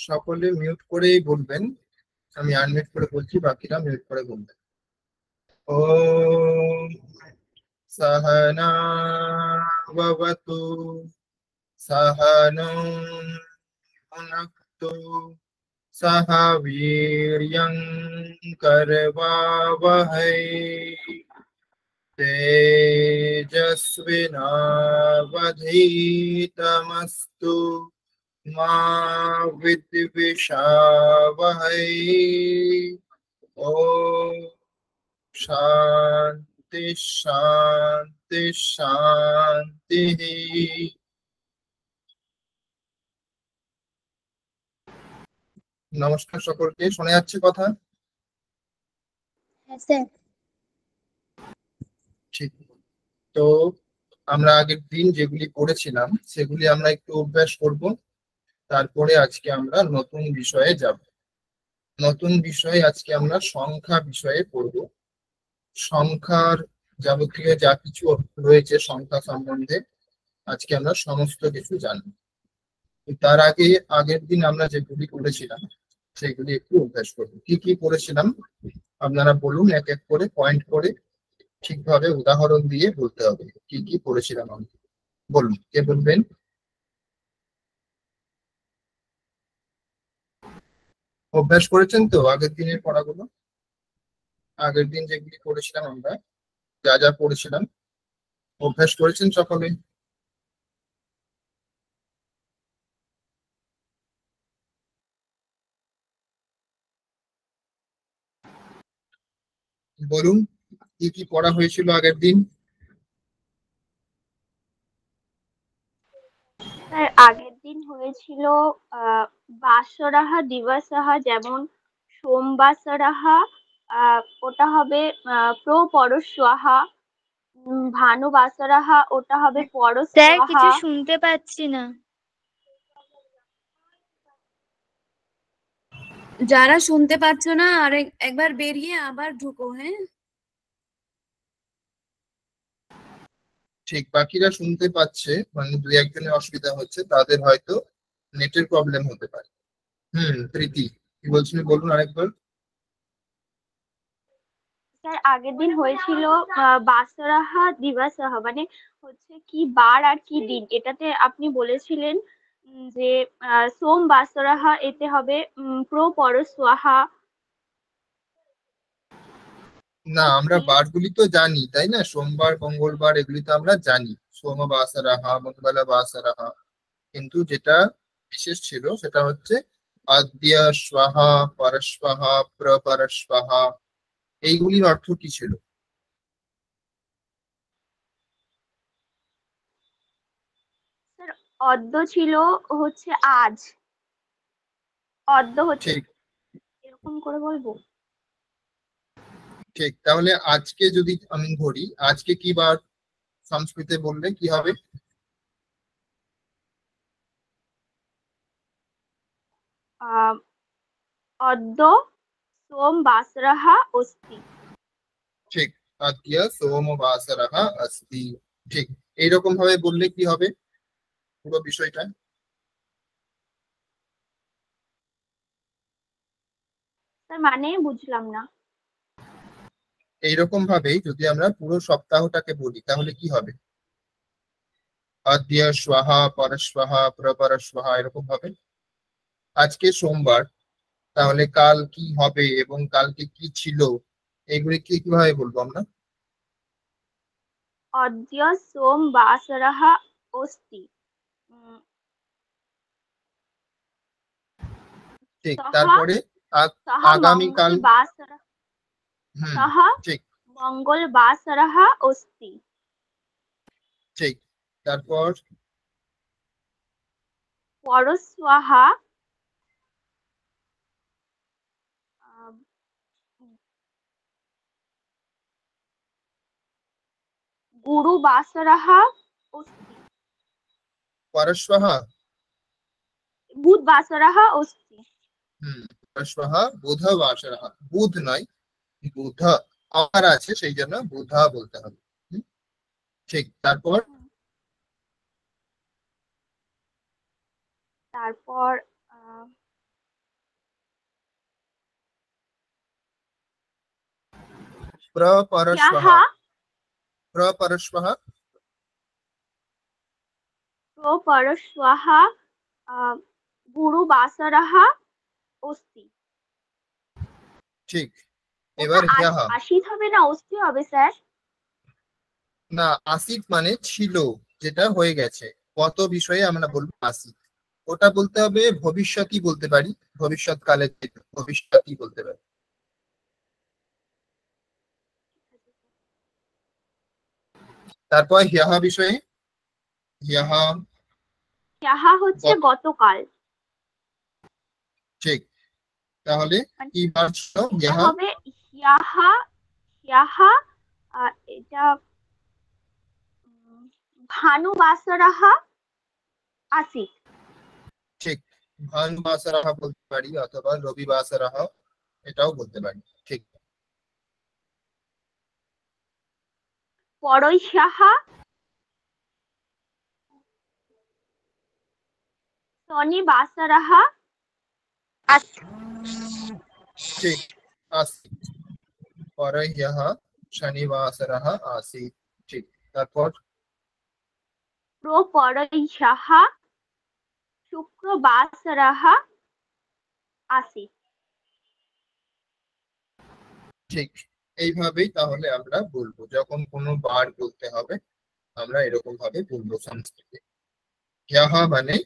সকলে মিউট করেই বলবেন, আমি আনমিউট করে বলছি, বাকিরা মিউট করে বলবেন। ওম সহনা ভবতু সহনৌ ভুনক্তু সহ বীর্যং করবাবহৈ তেজস্বিনাবধীতমস্তু মা বিদ্বিষাবহৈ। ওম শান্তি শান্তি শান্তি। নমস্কার সকলকে, শোনা যাচ্ছে কথা? হ্যাঁ স্যার। ঠিক। তো আমরা আগের দিন যেগুলি পড়েছিলাম সেগুলি আমরা একটু অভ্যাস করব, তারপরে আজকে আমরা নতুন বিষয়ে যাব। নতুন বিষয়ে আজকে আমরা সংখ্যা বিষয়ে পড়ব। সংখ্যার যাবতীয় যা কিছু রয়েছে সংখ্যা সম্বন্ধে আজকে আমরা সমস্ত কিছু জানব। তার আগে আগের দিন আমরা যেগুলি করেছিলাম সেগুলি একটু অভ্যাস করব। কি কি পড়েছিলাম আপনারা বলুন, এক এক করে পয়েন্ট করে ঠিকভাবে উদাহরণ দিয়ে বলতে হবে কি কি পড়েছিলাম আমি। বলুন, কে বলবেন? অভ্যাস করেছেন তো আগের দিনের পড়াগুলো? আগের দিন যেগুলি পড়েছিলাম আমরা, যা যা পড়েছিলাম, অভ্যাস করেছেন সকলে? বলুন, কি কি পড়া হয়েছিল আগের দিন? স্যার আগের দিন হয়েছিল বাসরাহা দিবসাহা, যেমন সোমবাসরাহা ওটা হবে পরস্বাহা, ভানুবাসরাহা ওটা হবে স্যার পরস্বাহা। কিছু শুনতে পাচ্ছি না। যারা শুনতে পাচ্ছ না আর একবার বেরিয়ে আবার ঢুকো। হ্যাঁ, ঠিক, বাকিরা শুনতে পাচ্ছে, মানে দুই একজনের অসুবিধা হচ্ছে, তাদের হয়তো নেটের প্রবলেম হতে পারে। প্রীতি কি বলছিলেন, বলুন আরেকবার। স্যার আগের দিন হয়েছিল বাসরাহা দিবসাহা, মানে হচ্ছে কি বার আর কি দিন, এটাতে আপনি বলেছিলেন যে সোম বাসরাহা এতে হবে পরস্বাহা। না, আমরা বারগুলি তো জানি তাই না, সোমবার মঙ্গলবার এগুলি তো আমরা জানি, সোম বাসরাহা মঙ্গলা বাসরাহা। কিন্তু যেটা বিশেষ ছিল সেটা হচ্ছে আদ্য স্বাহা পরস্বাহা প্রপরস্বাহা, এইগুলির অর্থ কি ছিল? স্যার অদ্য ছিল হচ্ছে আজ, অদ্য হচ্ছে ঠিক এরকম করে বলবো। ঠিক, তাহলে আজকে যদি আমি ধরি, আজকে কি বার সংস্কৃতে বললে কি হবে? আহ অদ্য সোম বাসরাহা অস্তি। ঠিক, আদ্য সোম বাসরাহা अस्ति। ঠিক, এইরকম ভাবে বললে কি হবে পুরো বিষয়টা? স্যার মানে বুঝলাম না। এইরকম ভাবেই যদি আমরা পুরো সপ্তাহটাকে বলি তাহলে কি হবে? আদ্য স্বাহা পরস্বাহা প্রপরস্বাহা, এরকম ভাবে। আজকে সোমবার, তাহলে কাল কি হবে এবং কালকে কি ছিল, এগুলি কি কিভাবে বলবো আমরা? অদ্য সোম বাসরাহা অস্তি। উম, ঠিক, সহা তারপরে সহা আগামীকাল। মঙ্গল বাসরাহা, হুম, সহা ঠিক মঙ্গল বাসরাহা অস্তি। ঠিক, তারপর পরস্বাহা আহ, গুরু বাসরাহা অস্তি। পরস্বাহা। বুধ বাসরাহা অস্তি। পরস্বাহা বুধ বাসরাহা, বুধ নয়, বুধ আর আছে সেই জন্য বুধা বলতে হবে। হুম, ঠিক, তারপর তারপর আহ, प्रपरश्वः यः प्रपरश्वः प्रपरश्वः गुरुवासरः अस्ति। ঠিক। এবার হ্যাহ, আশিত হবে না অস্থি হবে স্যার? না আসিত মানে ছিল, যেটা হয়ে গেছে। কত বিষয়ে আমরা বলবো আসিত, ওটা বলতে হবে ভবিষ্যৎই বলতে পারি, ভবিষ্যৎকালে ভবিষ্যৎই বলতে পারি। তারপর হ্যাহ বিষয়ে, হ্যাহ ইহা হচ্ছে গতকাল, ঠিক। তাহলে মানে কি বার ছিল এটা হ্যাহ? হবে ইয়াহা ইয়াহা এটা ভানুবাসরাহ আসিত। ঠিক, ভানুবাসরাহ বলতে পারি, অথবা রবিবাসরাহ এটাও বলতে পারি, ঠিক। পরৈষ্যাহ শনিবাসরাহ আসিত। ঠিক, আসিত। পরে হ্যাহ শনিবাসরাহ আসিত, ঠিক। তারপর প্রপরৈষ্যাহ শুক্রবাসরাহ আসিত। ঠিক। এইভাবেই তাহলে আমরা বলবো, যখন কোনো বার বলতে হবে আমরা এরকম ভাবে বলবো সংস্কৃতে। হ্যাহ মানে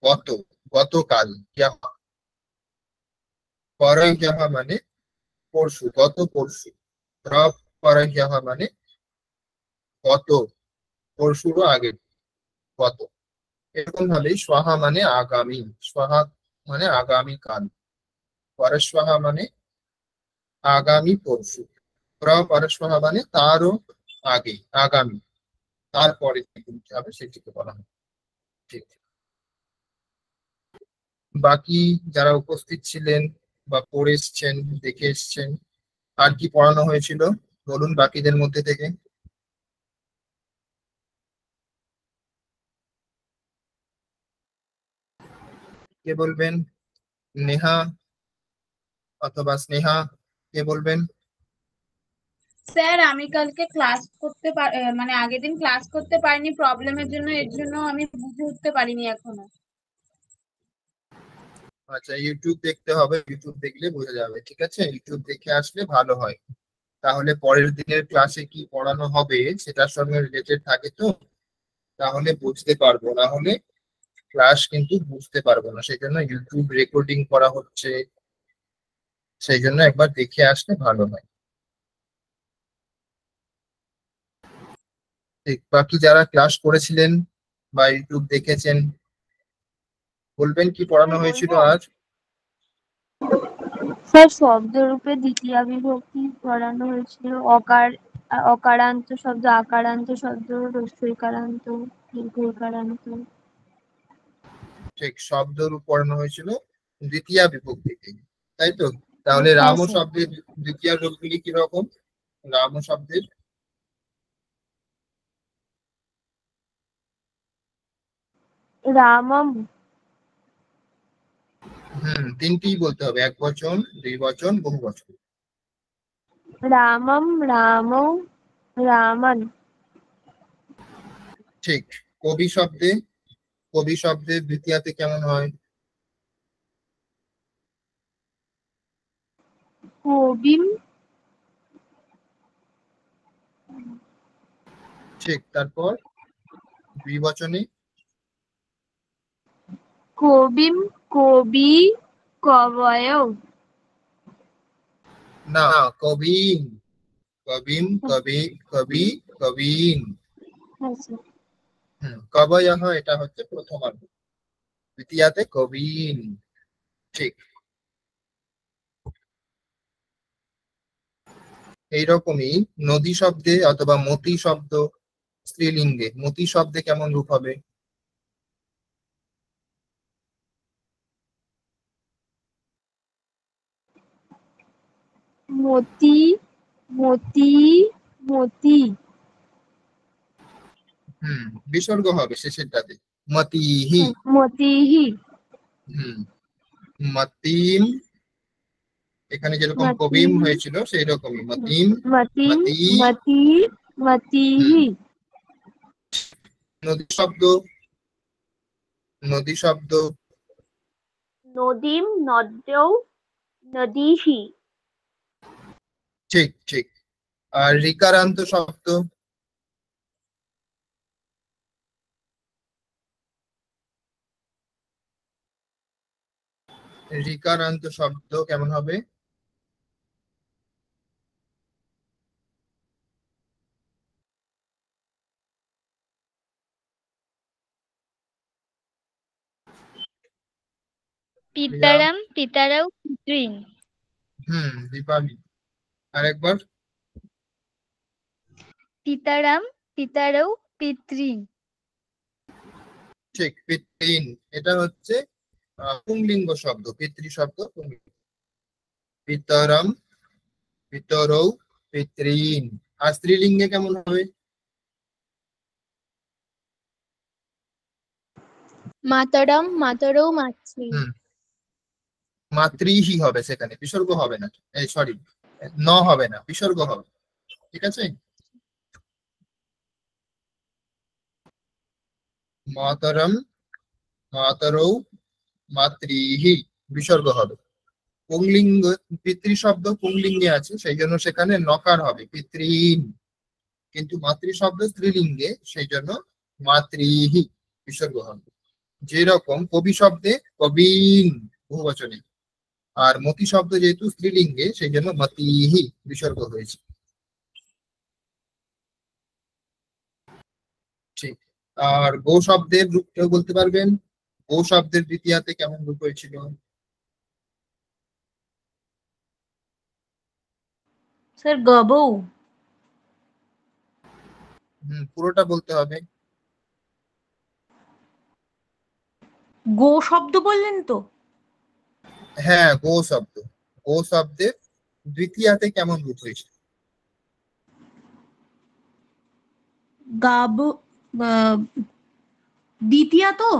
গত, গতকাল হ্যাহ। পরে হ্যাহ মানে পরশু, গত পরশু। পরে হ্যাহ মানে গত পরশুরও আগে, গত। এরকম ভাবেই স্বাহা মানে আগামী, স্বাহা মানে আগামী কাল। পরস্বাহা মানে আগামী পরশু। পরস্বাহা মানে তারও আগে, আগামী, তারপরে কি করতে হবে সেটিকে বলা হয়, ঠিক। বাকি যারা উপস্থিত ছিলেন বা পড়ে এসছেন, দেখে এসছেন, আর কি পড়ানো হয়েছিল বলুন বাকিদের মধ্যে থেকে। কে বলবেন? নেহা অথবা স্নেহা, কে বলবেন? স্যার আমি কালকে ক্লাস করতে মানে আগের দিন ক্লাস করতে পারিনি প্রবলেমের জন্য, এর জন্য আমি বুঝে উঠতে পারিনি এখনো। আচ্ছা, ইউটিউব দেখতে হবে, ইউটিউব দেখলে বোঝা যাবে, ঠিক আছে? ইউটিউব দেখে আসলে ভালো হয়, তাহলে পরের দিনের ক্লাসে কি পড়ানো হবে সেটার সঙ্গে রিলেটেড থাকে তো, তাহলে বুঝতে পারবো। না হলে ক্লাস কিন্তু বুঝতে পারবো না, সেই জন্য ইউটিউব রেকর্ডিং করা হচ্ছে, সেই জন্য একবার দেখে আসলে ভালো হয়, ঠিক। বাকি যারা ক্লাস করেছিলেন বা ইউটিউব দেখেছেন বলবেন কি পড়ানো হয়েছিল আজ। স্যার শব্দরূপে দ্বিতীয়া বিভক্তি পড়ানো হয়েছিল, অকারান্ত শব্দ, আকারান্ত শব্দ, হ্রস্বইকারান্ত, দীর্ঘইকারান্ত। ঠিক, শব্দরূপ পড়ানো হয়েছিল দ্বিতীয়া বিভক্তিতে, তাই তো? তাহলে হ্যাঁ রাম স্যার। শব্দের দ্বিতীয় রূপগুলি কিরকম? রাম শব্দের রামম, তিনটি বলতে হবে, এক বচন, দুই বচন, বহু বচন। রামম, রামৌ, রামান। ঠিক। কবি শব্দে, কবি শব্দের দ্বিতীয়াতে কেমন হয়? কবিম, ঠিক। তারপর দ্বিবচনে? কবিম, কবি, কবয়ৌ। না, কবিন, কবিম, কবি, কবি, কবিন। হ্যাঁ স্যার। কবয়ঃ এটা হচ্ছে প্রথমার্ধ, দ্বিতীয়াতে কবিন, ঠিক। এইরকমই নদী শব্দে অথবা মতি শব্দ স্ত্রীলিঙ্গে, মতি শব্দে কেমন রূপ হবে? মতি, মতি, মতি। বিসর্গ হবে শেষেরটাতে, মতিহি। মতিহি। হুম, মতিম, এখানে যেরকম মতি কবিম হয়েছিল সেই রকমই মতিম মতি মতি। মতি মতিহি নদী শব্দ, নদী শব্দ নদীম নদ্যৌ নদীহি ঠিক ঠিক। আর রিকারান্ত শব্দ, রিকারান্ত শব্দ কেমন হবে? পিতারাম পিতারাও পিতৃন। দীপালি আরেকবার। পিতারাম পিতারাও পিতৃন। ঠিক, পিতৃন এটা হচ্ছে পুংলিঙ্গ শব্দ, পিতৃ শব্দ পুংলিঙ্গ। পিতরম পিতরৌ পিতৃন। আর স্ত্রীলিঙ্গে কেমন হবে? মাতারাম মাতারাও মাতৃ। মাতৃহি হবে, সেখানে বিসর্গ হবে না, এই সরি ন হবে না, বিসর্গ হবে। ঠিক আছে, মাতরম মাতরৌ মাতৃহি বিসর্গ হবে। পুংলিঙ্গ পিতৃ শব্দ পুংলিঙ্গে আছে, সেই জন্য সেখানে নকার হবে পিতৃন। কিন্তু মাতৃ শব্দ স্ত্রীলিঙ্গে, সেই জন্য মাতৃহি বিসর্গ হবে। যেরকম কবি শব্দে কবিন বহুবচনে, আর মতি শব্দ যেহেতু স্ত্রীলিঙ্গে সেই জন্য মতিহি বিসর্গ হয়েছে। ঠিক। আর গো শব্দের রূপ কেউ বলতে পারবেন? গো শব্দের দ্বিতীয়াতে কেমন রূপ হয়েছিল? স্যার গবৌ। পুরোটা বলতে হবে। গো শব্দ বললেন তো? হ্যাঁ, গো শব্দ, গো শব্দের দ্বিতীয়াতে কেমন রূপ হয়েছে? গাব দ্বিতীয়া তো?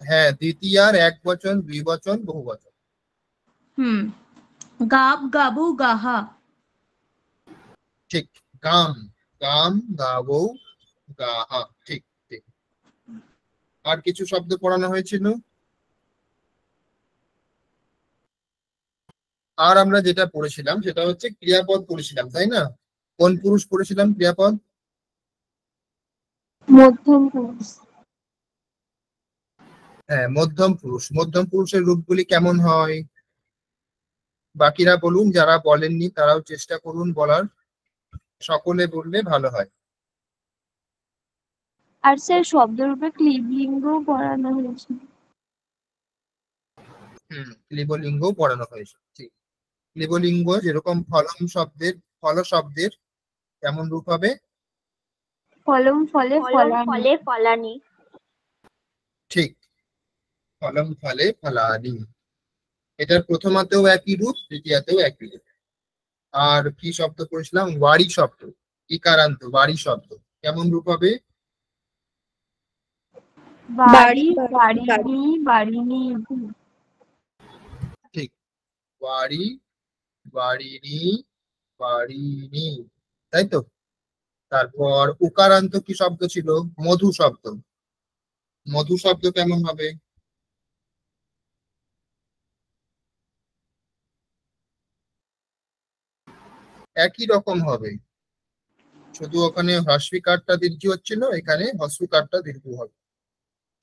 হ্যাঁ, দ্বিতীয়ার এক বচন, দুই বচন, বহু বচন। গাব গাবু গাহা। ঠিক, গাম গাম গাবৌ গাহা। ঠিক ঠিক। আর কিছু শব্দ পড়ানো হয়েছিল। আর আমরা যেটা পড়েছিলাম সেটা হচ্ছে ক্রিয়াপদ পড়েছিলাম, তাই না? কোন পুরুষ পড়েছিলাম ক্রিয়াপদ? মধ্যম পুরুষ হ্যাঁ, মধ্যম পুরুষ। মধ্যম পুরুষের রূপগুলি কেমন হয়? বাকিরা বলুন, যারা বলেননি তারাও চেষ্টা করুন বলার, সকলে বললে ভালো হয়। আর স্যার শব্দরূপে ক্লিবলিঙ্গ পড়ানো হয়েছে। ক্লিবলিঙ্গ পড়ানো হয়েছে। ঠিক, ক্লিবলিঙ্গ যেরকম ফলম শব্দের, ফল শব্দের কেমন রূপ হবে? ফলম ফলে ফলে ফলানি। ঠিক, ফলম ফলে ফলানি। এটার প্রথমাতেও একই রূপ, দ্বিতীয়াতেও একই রূপ। আর কি শব্দ পড়েছিলাম? ওয়ারি শব্দ, ইকারান্ত ওয়ারি শব্দ কেমন রূপ হবে? বাড়ি বাড়িনি বাড়িনি। ঠিক, বাড়ি বাড়িনি বাড়িনি, তাই তো। তারপর উকারান্ত কি শব্দ ছিল? মধু শব্দ, মধু শব্দ কেমন হবে? একই রকম হবে, শুধু ওখানে হ্রস্বিকারটা দীর্ঘ হচ্ছিল, এখানে হস্যকারটা দীর্ঘ হবে।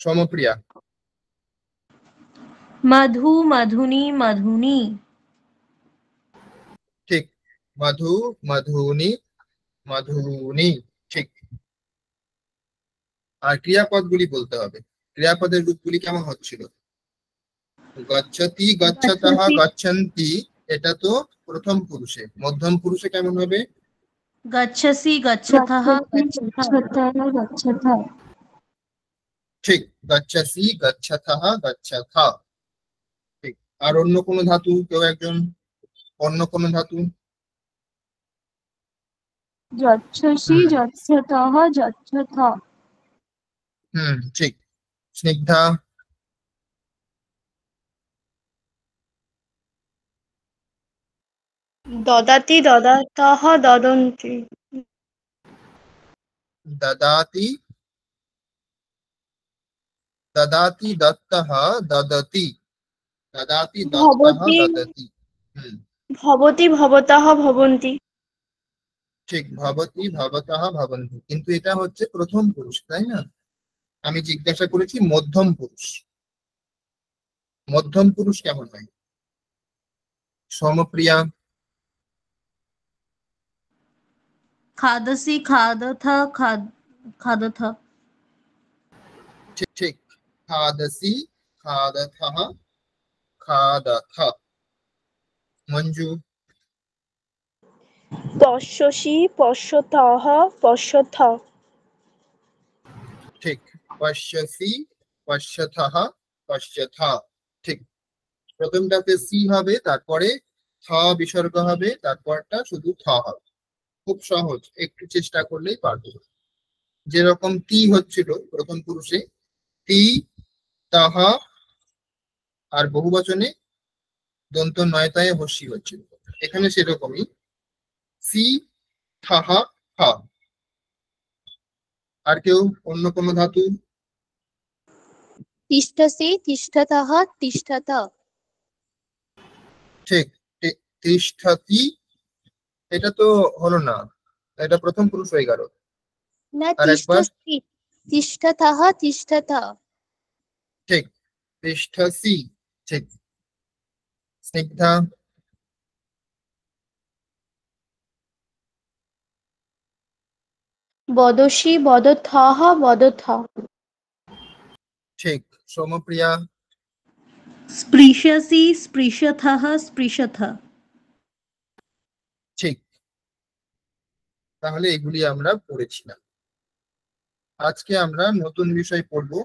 সমপ্রিয়া। মধু মধুনি মধুনি। ঠিক, মধু মধুনি মধুনি। ঠিক। আর ক্রিয়াপদগুলি বলতে হবে, ক্রিয়াপদের রূপগুলি কেমন হচ্ছিল? গচ্ছতি গচ্ছতঃ গচ্ছন্তি, এটা তো প্রথম পুরুষে। মধ্যম পুরুষে কেমন হবে? গচ্ছসি গচ্ছতঃ গচ্ছথা ঠিক, গচ্ছসি গচ্ছতঃ গচ্ছথা। ঠিক। আর অন্য কোনো ধাতু, কেউ একজন অন্য কোনো ধাতু? যচ্ছসি যচ্ছতঃ যচ্ছথা। ঠিক। স্নিগ্ধা। দদাতি দদাতः দদন্তি দদাতি দদাতি দত্তः দদতি দদাতি দত্তः ভবতি দদতি। ভবতি ভবতः ভবন্তি ঠিক, ভবতি ভবতः ভবন্তি, কিন্তু এটা হচ্ছে প্রথম পুরুষ, তাই না? আমি জিজ্ঞাসা করেছি মধ্যম পুরুষ। মধ্যম পুরুষ কেমন হয়? সমপ্রিয়া? खादसि खादथ खादथ ঠিক ঠিক, খাদসি খাদথः খাদথ। মঞ্জু? পশ্যসি পশ্যতঃ পশ্যথ ঠিক, পশ্যসি পশ্যথः পশ্যথ। ঠিক, প্রথমটাতে সি হবে, তারপরে থ বিসর্গ হবে, তারপরটা শুধু থ হবে। খুব সহজ, একটু চেষ্টা করলেই পারবে। যেরকম তি হচ্ছিল প্রথম পুরুষে, তি তাহ, আর বহুবচনে দন্ত নয়তায় হস্যি হচ্ছিল, এখানে সেরকমই সি থাহ থ। আর কেউ অন্য কোনো ধাতু? তিষ্ঠসি তিষ্ঠতः তিষ্ঠত ঠিক, তিষ্ঠতি, এটা তো হলো না, এটা প্রথম পুরুষ হয়ে গেল। না আরেকবার। তিষ্ঠসি তিষ্ঠতः তিষ্ঠত ঠিক, তিষ্ঠসি। ঠিক, স্নিগ্ধা? বদসি বদথः বদথ ঠিক, সোমপ্রিয়া? स्पृशसि स्पृशथः स्पृशथ ঠিক, তাহলে এগুলি আমরা পড়েছিলাম। আজকে আমরা নতুন বিষয় পড়বো,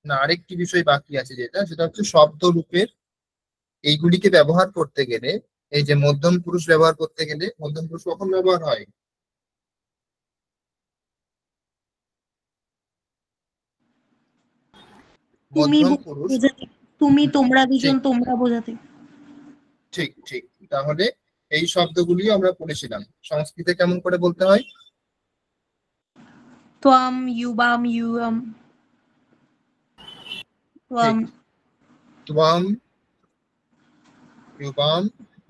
না আরেকটি বিষয় বাকি আছে, সেটা হচ্ছে শব্দ রূপের। এইগুলিকে ব্যবহার করতে গেলে, এই যে মধ্যম পুরুষ ব্যবহার করতে গেলে, মধ্যম পুরুষ কখন ব্যবহার হয়? তুমি মধ্যম পুরুষ। বোঝাতে, তুমি তোমরা দুজন ঠিক তোমরা বোঝাতে। ঠিক ঠিক, তাহলে এই শব্দগুলিও আমরা পড়েছিলাম। সংস্কৃতে কেমন করে বলতে হয়? ত্বম ইউবাম ইউয়ম ত্বম ঠিক, ত্বম ইউবাম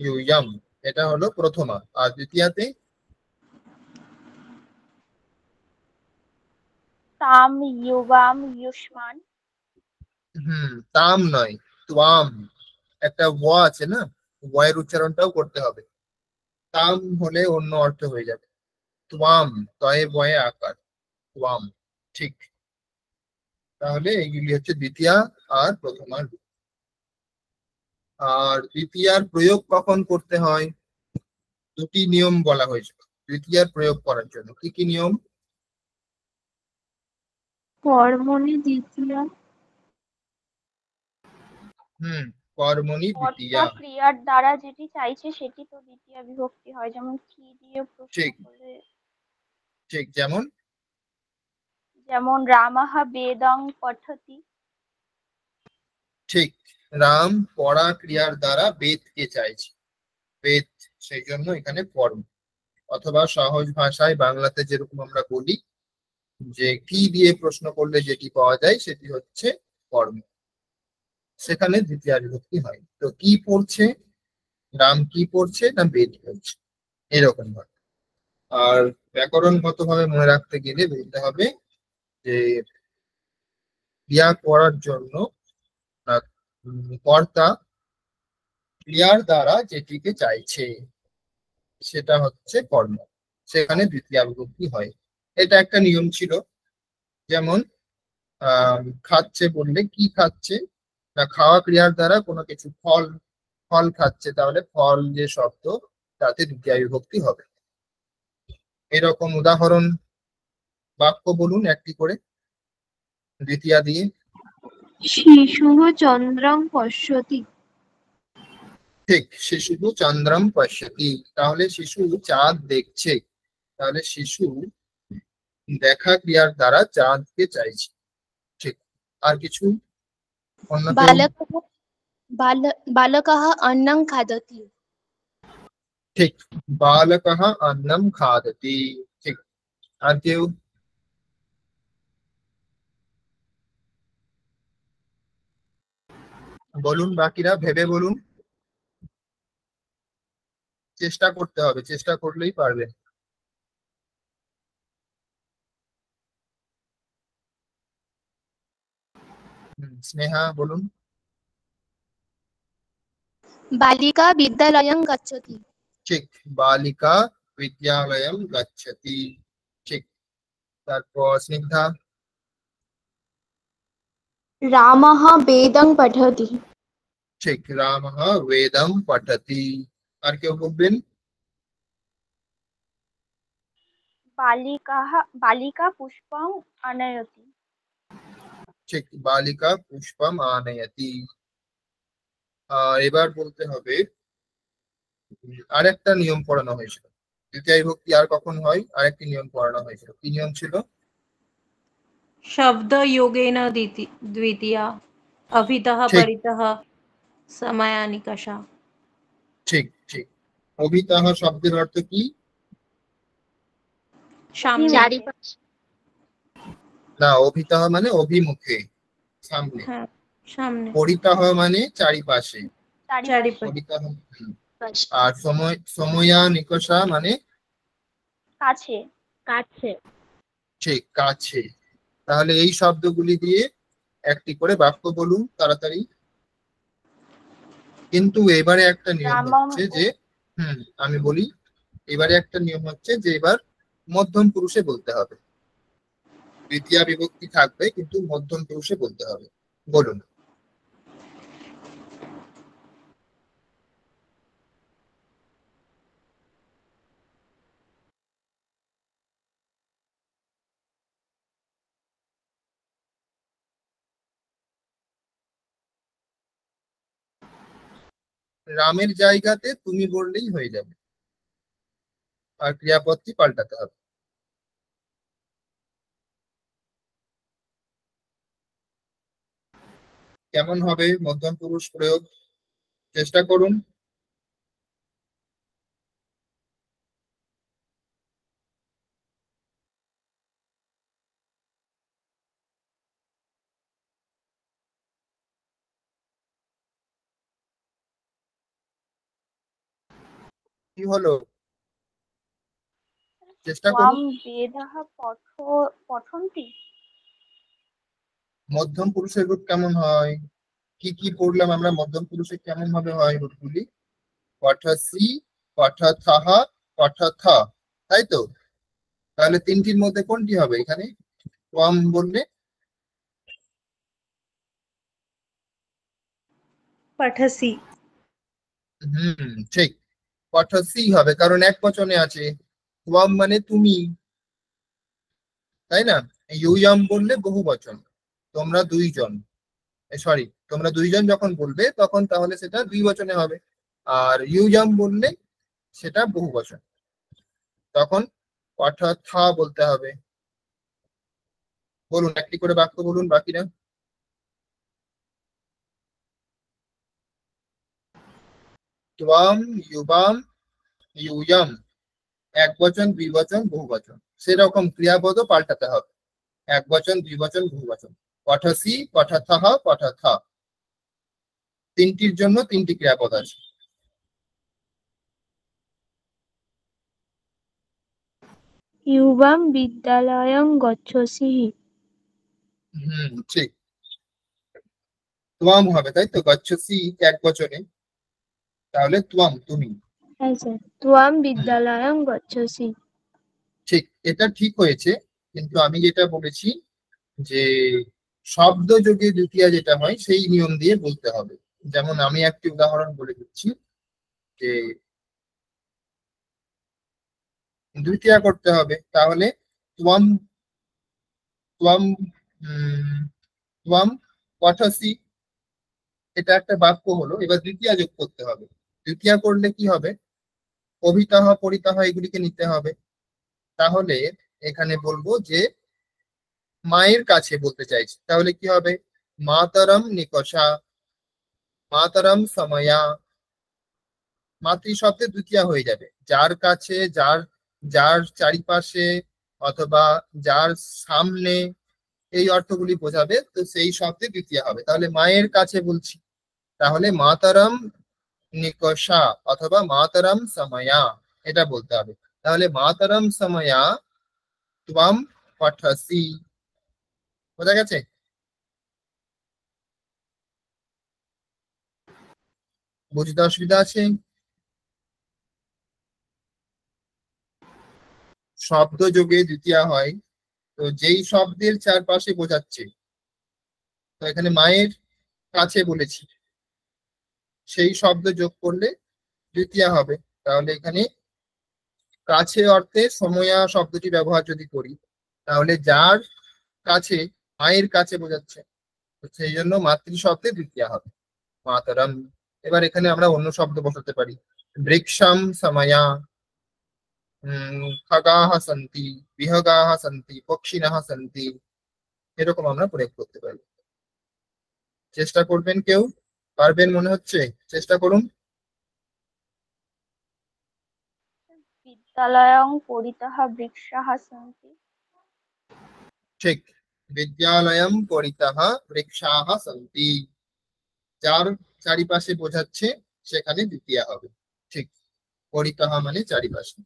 ইউয়াম, এটা হলো প্রথমা। আর দ্বিতীয়াতে? তাম ইউবাম ইউষ্মান। তাম নয়, ত্বাম। একটা ওয়া আছে না, ওয়ের উচ্চারণটাও করতে হবে। তাম হলে অন্য অর্থ হয়ে যাবে। ত্বাম, তয়ে বয়ে আকার, ত্বাম। ঠিক, তাহলে এইগুলি হচ্ছে দ্বিতীয়া আর প্রথমার রূপ। আর দ্বিতীয়ার প্রয়োগ কখন করতে হয়? দুটি নিয়ম বলা হয়েছে দ্বিতীয়ার প্রয়োগ করার জন্য। কি কি নিয়ম? কর্মণি দ্বিতীয়া কর্মণি দ্বিতীয়া। কর্তা ক্রিয়ার দ্বারা যেটি চাইছে সেটি তো দ্বিতীয়া বিভক্তি হয়, যেমন কি দিয়ে প্রশ্ন ঠিক করলে, ঠিক, যেমন যেমন রামাহ বেদং পঠতি। ঠিক, রাম পড়া ক্রিয়ার দ্বারা বেদকে চাইছে, বেদ, সেই জন্য এখানে কর্ম। অথবা সহজ ভাষায় বাংলাতে যেরকম আমরা বলি যে কি দিয়ে প্রশ্ন করলে যেটি পাওয়া যায় সেটি হচ্ছে কর্ম, সেখানে দ্বিতীয়া বিভক্তি হয়। তো কি পড়ছে? রাম কি পড়ছে না বেদ পড়ছে, এরকম ভাবে। আর ব্যাকরণগত ভাবে মনে রাখতে গেলে বলতে হবে যে ক্রিয়া করার জন্য কর্তা ক্রিয়ার দ্বারা যেটিকে চাইছে সেটা হচ্ছে কর্ম, সেখানে দ্বিতীয়া বিভক্তি হয়। এটা একটা নিয়ম ছিল। যেমন খাচ্ছে বললে কি খাচ্ছে না, খাওয়া ক্রিয়ার দ্বারা কোনো কিছু ফল, ফল খাচ্ছে, তাহলে ফল যে শব্দ তাতে দ্বিতীয়া বিভক্তি হবে। এরকম উদাহরণ বাক্য বলুন একটি করে দ্বিতীয়া দিয়ে। শিশুঃ চন্দ্রং পশ্যতি ঠিক, শিশু চন্দ্রম পশ্যতি, তাহলে শিশু চাঁদ দেখছে, তাহলে শিশু দেখা ক্রিয়ার দ্বারা চাঁদকে চাইছে। ঠিক, আর কিছু অন্য কেউ? বালকः বালকः অন্নং খাদতি ঠিক, বালকः अन्नं खादति। ঠিক, আর কেউ? বলুন, বাকিরা ভেবে বলুন, চেষ্টা করতে হবে, চেষ্টা করলেই পারবে। স্নেহা বলুন। বালিকা বিদ্যালয়ং গচ্ছতি। ঠিক, বালিকা বিদ্যালয়ম গচ্ছতি। ঠিক, তারপর স্নিগ্ধা। রামः বেদং পঠতি। ঠিক, রামः বেদম পঠতি। আর কেউ বলবেন? বালিকা পুষ্পম আনয়তি। ঠিক, বালিকা পুষ্পম আনয়তি। এবার বলতে হবে, আরেকটা নিয়ম পড়ানো হয়েছিল, দ্বিতীয় বিভক্তি আর কখন হয়, আরেকটি নিয়ম পড়ানো হয়েছিল। কি নিয়ম ছিল? शब्द योगेन द्वितीया अभितः ঠিক परितः समयानिकषा। ঠিক ঠিক, অভিতः শব্দের অর্থ কি? सामने। চারিপাশে। না, অভিতः মানে অভিমুখে, সামনে। हाँ, सामने। পরিতः মানে চারিপাশে। चारिपाशे। পরিতः। আর সময়া নিকষা মানে কাছে। কাছে। ঠিক, কাছে। তাহলে এই শব্দগুলি দিয়ে একটি করে বাক্য বলুন তাড়াতাড়ি। কিন্তু এবারে একটা নিয়ম রামম হচ্ছে যে, আমি বলি, এবারে একটা নিয়ম হচ্ছে যে এবার মধ্যম পুরুষে বলতে হবে। তৃতীয়া বিভক্তি থাকবে কিন্তু মধ্যম পুরুষে বলতে হবে। বলুন। রামের জায়গাতে তুমি বললেই হয়ে যাবে, আর ক্রিয়াপদটি পাল্টাতে হবে। কেমন হবে মধ্যম পুরুষ প্রয়োগ? চেষ্টা করুন। কি হলো? চেষ্টা ত্বম করুন। বেদः পঠন্তি। মধ্যম পুরুষের রূপ কেমন হয়? কি কি পড়লাম আমরা? মধ্যম পুরুষে কেমন ভাবে হয় রূপগুলি? পঠসি, পঠথः, পঠথ, তাই তো? তাহলে তিনটির মধ্যে কোনটি হবে এখানে? ত্বম বললে पठसि। ঠিক, পঠসি হবে, কারণ এক বচনে আছে। ত্বম মানে তুমি, তাই না? ইউয়াম বললে বহু বচন, তোমরা দুইজন, সরি, তোমরা দুইজন যখন বলবে তখন তাহলে সেটা দুই বচনে হবে। আর ইউয়াম বললে সেটা বহু বচন, তখন পঠথা বলতে হবে। বলুন, একটি করে বাক্য বলুন বাকিরা। ত্বম, ইউবাম, ইউয়াম, এক বচন, দুই বচন, বহু বচন, সেরকম ক্রিয়াপদও পাল্টাতে হবে। এক বচন, দুই বচন, বহু বচন। পঠসি, পঠথः, পঠথ, তিনটির জন্য তিনটি ক্রিয়াপদ আছে। ইউবাম বিদ্যালয়ং গচ্ছসি। ঠিক, ত্বম হবে, তাই তো? গচ্ছসি এক বচনে, তাহলে ত্বম তুমি। হ্যাঁ স্যার, ত্বম বিদ্যালয়ং গচ্ছসি। ঠিক, এটা ঠিক হয়েছে, কিন্তু আমি যেটা বলেছি যে শব্দ যোগে দ্বিতীয়া যেটা হয় সেই নিয়ম দিয়ে বলতে হবে। যেমন আমি একটি উদাহরণ বলে দিচ্ছি, যে দ্বিতীয়া করতে হবে, তাহলে ত্বম, ত্বম, ত্বম পঠসি, এটা একটা বাক্য হলো। এবার দ্বিতীয়া যোগ করতে হবে। দ্বিতীয়া করলে কি হবে? অভিতः, পরিতः এগুলিকে নিতে হবে। তাহলে এখানে বলবো যে মায়ের কাছে বলতে চাইছি, তাহলে কি হবে? মাতরম নিকষা, মাতরম সময়া, মাতৃ শব্দে দ্বিতীয়া হয়ে যাবে, যার কাছে, যার যার চারিপাশে অথবা যার সামনে, এই অর্থগুলি বোঝাবে, তো সেই শব্দে দ্বিতীয়া হবে। তাহলে মায়ের কাছে বলছি, তাহলে মাতারাম নিকষা অথবা মাতারাম সময়া, এটা বলতে হবে। তাহলে মাতারাম সময়া ত্বম পঠসি, বোঝা গেছে? বুঝতে অসুবিধা আছে? শব্দ যোগে দ্বিতীয়া হয়, তো যেই শব্দের চারপাশে বোঝাচ্ছে, তো এখানে মায়ের কাছে বলেছি, সেই শব্দ যোগ করলে দ্বিতীয়া হবে। তাহলে এখানে কাছে অর্থে সময়া শব্দটি ব্যবহার যদি করি, তাহলে যার কাছে, মায়ের কাছে বোঝাচ্ছে, তো সেই জন্য মাতৃ শব্দে দ্বিতীয়া হবে, মাতরম। এবার এখানে আমরা অন্য শব্দ বসাতে পারি, বৃক্ষাম সময়া, খগাহ সন্তি, বিহগাহ সন্তি, পক্ষিণাহ সন্তি, এরকম আমরা প্রয়োগ করতে পারি। চেষ্টা করবেন কেউ? পারবেন মনে হচ্ছে? চেষ্টা করুন। বিদ্যালয়ং পরিতঃ বৃক্ষাः সন্তি। ঠিক, বিদ্যালয়ম পরিতঃ বৃক্ষাः সন্তি, যার চারিপাশে বোঝাচ্ছে সেখানে দ্বিতীয়া হবে। ঠিক, পরিতঃ মানে চারিপাশে।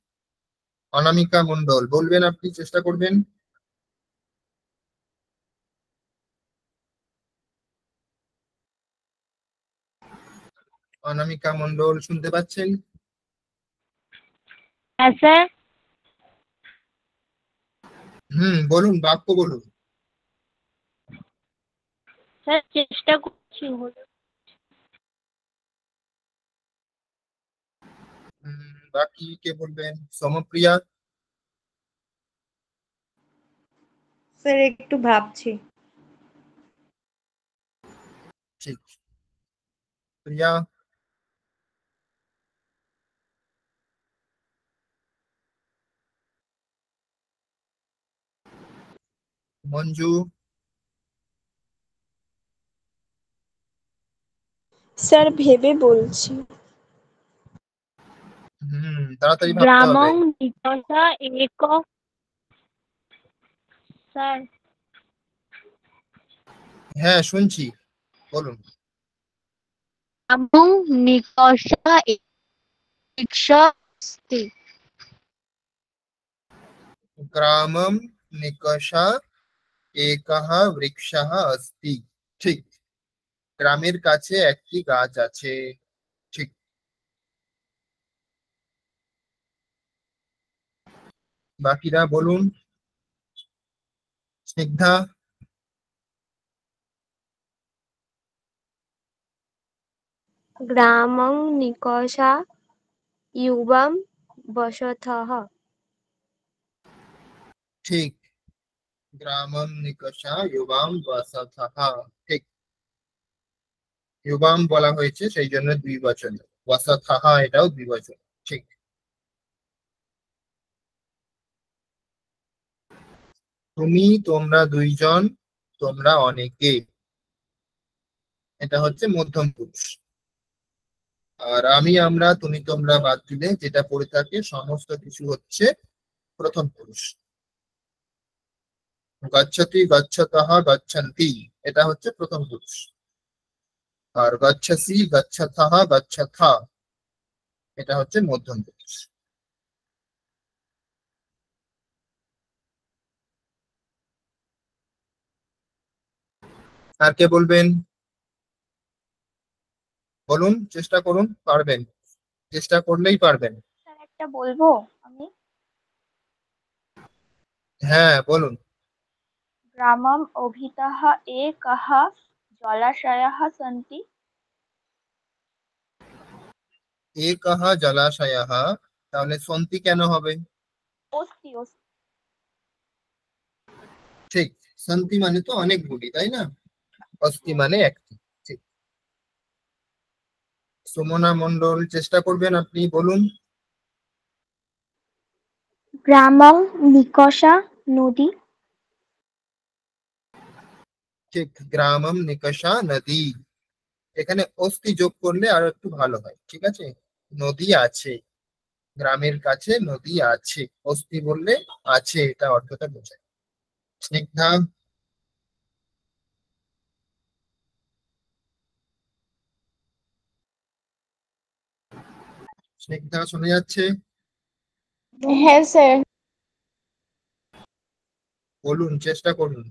অনামিকা মণ্ডল বলবেন, আপনি চেষ্টা করবেন। অনামিকা মণ্ডল শুনতে পাচ্ছেন? হ্যাঁ স্যার। বলুন, বাক্য বলুন। স্যার চেষ্টা করছি। বাকি কে বলবেন? সমপ্রিয়া? স্যার একটু ভাবছি। ঠিক, প্রিয়া? মঞ্জু? স্যার ভেবে বলছি। তাড়াতাড়ি ভাবতে হবে। গ্রামং নিকষা এক। স্যার হ্যাঁ শুনছি, বলুন। গ্রামং নিকষা বৃক্ষা अस्ति। গ্রামম নিকষা একঃ বৃক্ষঃ अस्ति। ঠিক, গ্রামের কাছে একটি গাছ আছে। ঠিক, বাকিরা বলুন। স্নিগ্ধা? গ্রামং নিকষা ইউবাম বসতঃ। ঠিক, গ্রামম নিকষা ইউবাম বসতঃ। ঠিক, ইউবাম বলা হয়েছে সেই জন্য দ্বিবচন, বসতঃ এটাও দ্বিবচন। ঠিক, তুমি, তোমরা দুইজন, তোমরা অনেকে, এটা হচ্ছে মধ্যম পুরুষ। আর আমি, আমরা, তুমি, তোমরা বাদ দিলে যেটা পড়ে থাকে সমস্ত কিছু হচ্ছে প্রথম পুরুষ। গচ্ছতি, গচ্ছতঃ, গচ্ছন্তি, এটা হচ্ছে প্রথম পুরুষ। আর গচ্ছসি, গচ্ছথঃ, গচ্ছথা, এটা হচ্ছে মধ্যম পুরুষ। আর কে বলবেন? বলুন, চেষ্টা করুন, পারবেন, চেষ্টা করলেই পারবেন। স্যার একটা বলবো আমি? হ্যাঁ বলুন। গ্রামম অভিতঃ একঃ জলাশয়ः সন্তি। একঃ জলাশয়ঃ, তাহলে সন্তি কেন হবে? অস্তি অস্তি। ঠিক, সন্তি মানে তো অনেকগুলি, তাই না? অস্তি মানে একটি। ঠিক, সুমনা মণ্ডল চেষ্টা করবেন, আপনি বলুন। গ্রামং নিকষা নদী। ঠিক, গ্রামম নিকষা নদী, এখানে অস্তি যোগ করলে আরো একটু ভালো হয়। ঠিক আছে, নদী আছে, গ্রামের কাছে নদী আছে, অস্তি বললে আছে, এটা অর্থটা বোঝায়। স্নিগ্ধা, স্নিগ্ধা শোনা যাচ্ছে? হ্যাঁ স্যার। বলুন, চেষ্টা করুন।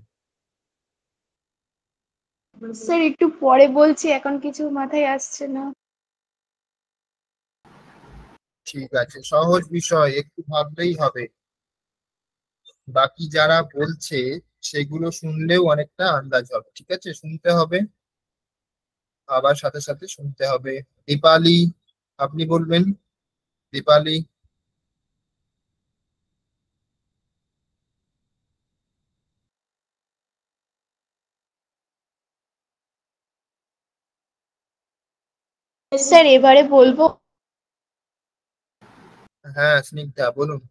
স্যার একটু পরে বলছি, এখন কিছু মাথায় আসছে না। ঠিক আছে, সহজ বিষয়, একটু ভাবলেই হবে। বাকি যারা বলছে সেগুলো শুনলেও অনেকটা আন্দাজ হবে। ঠিক আছে, শুনতে হবে, আবার সাথে সাথে শুনতে হবে। দীপালি, আপনি বলবেন। দীপালি, স্যার এবারে বলবো। হ্যাঁ স্নিগ্ধা বলুন।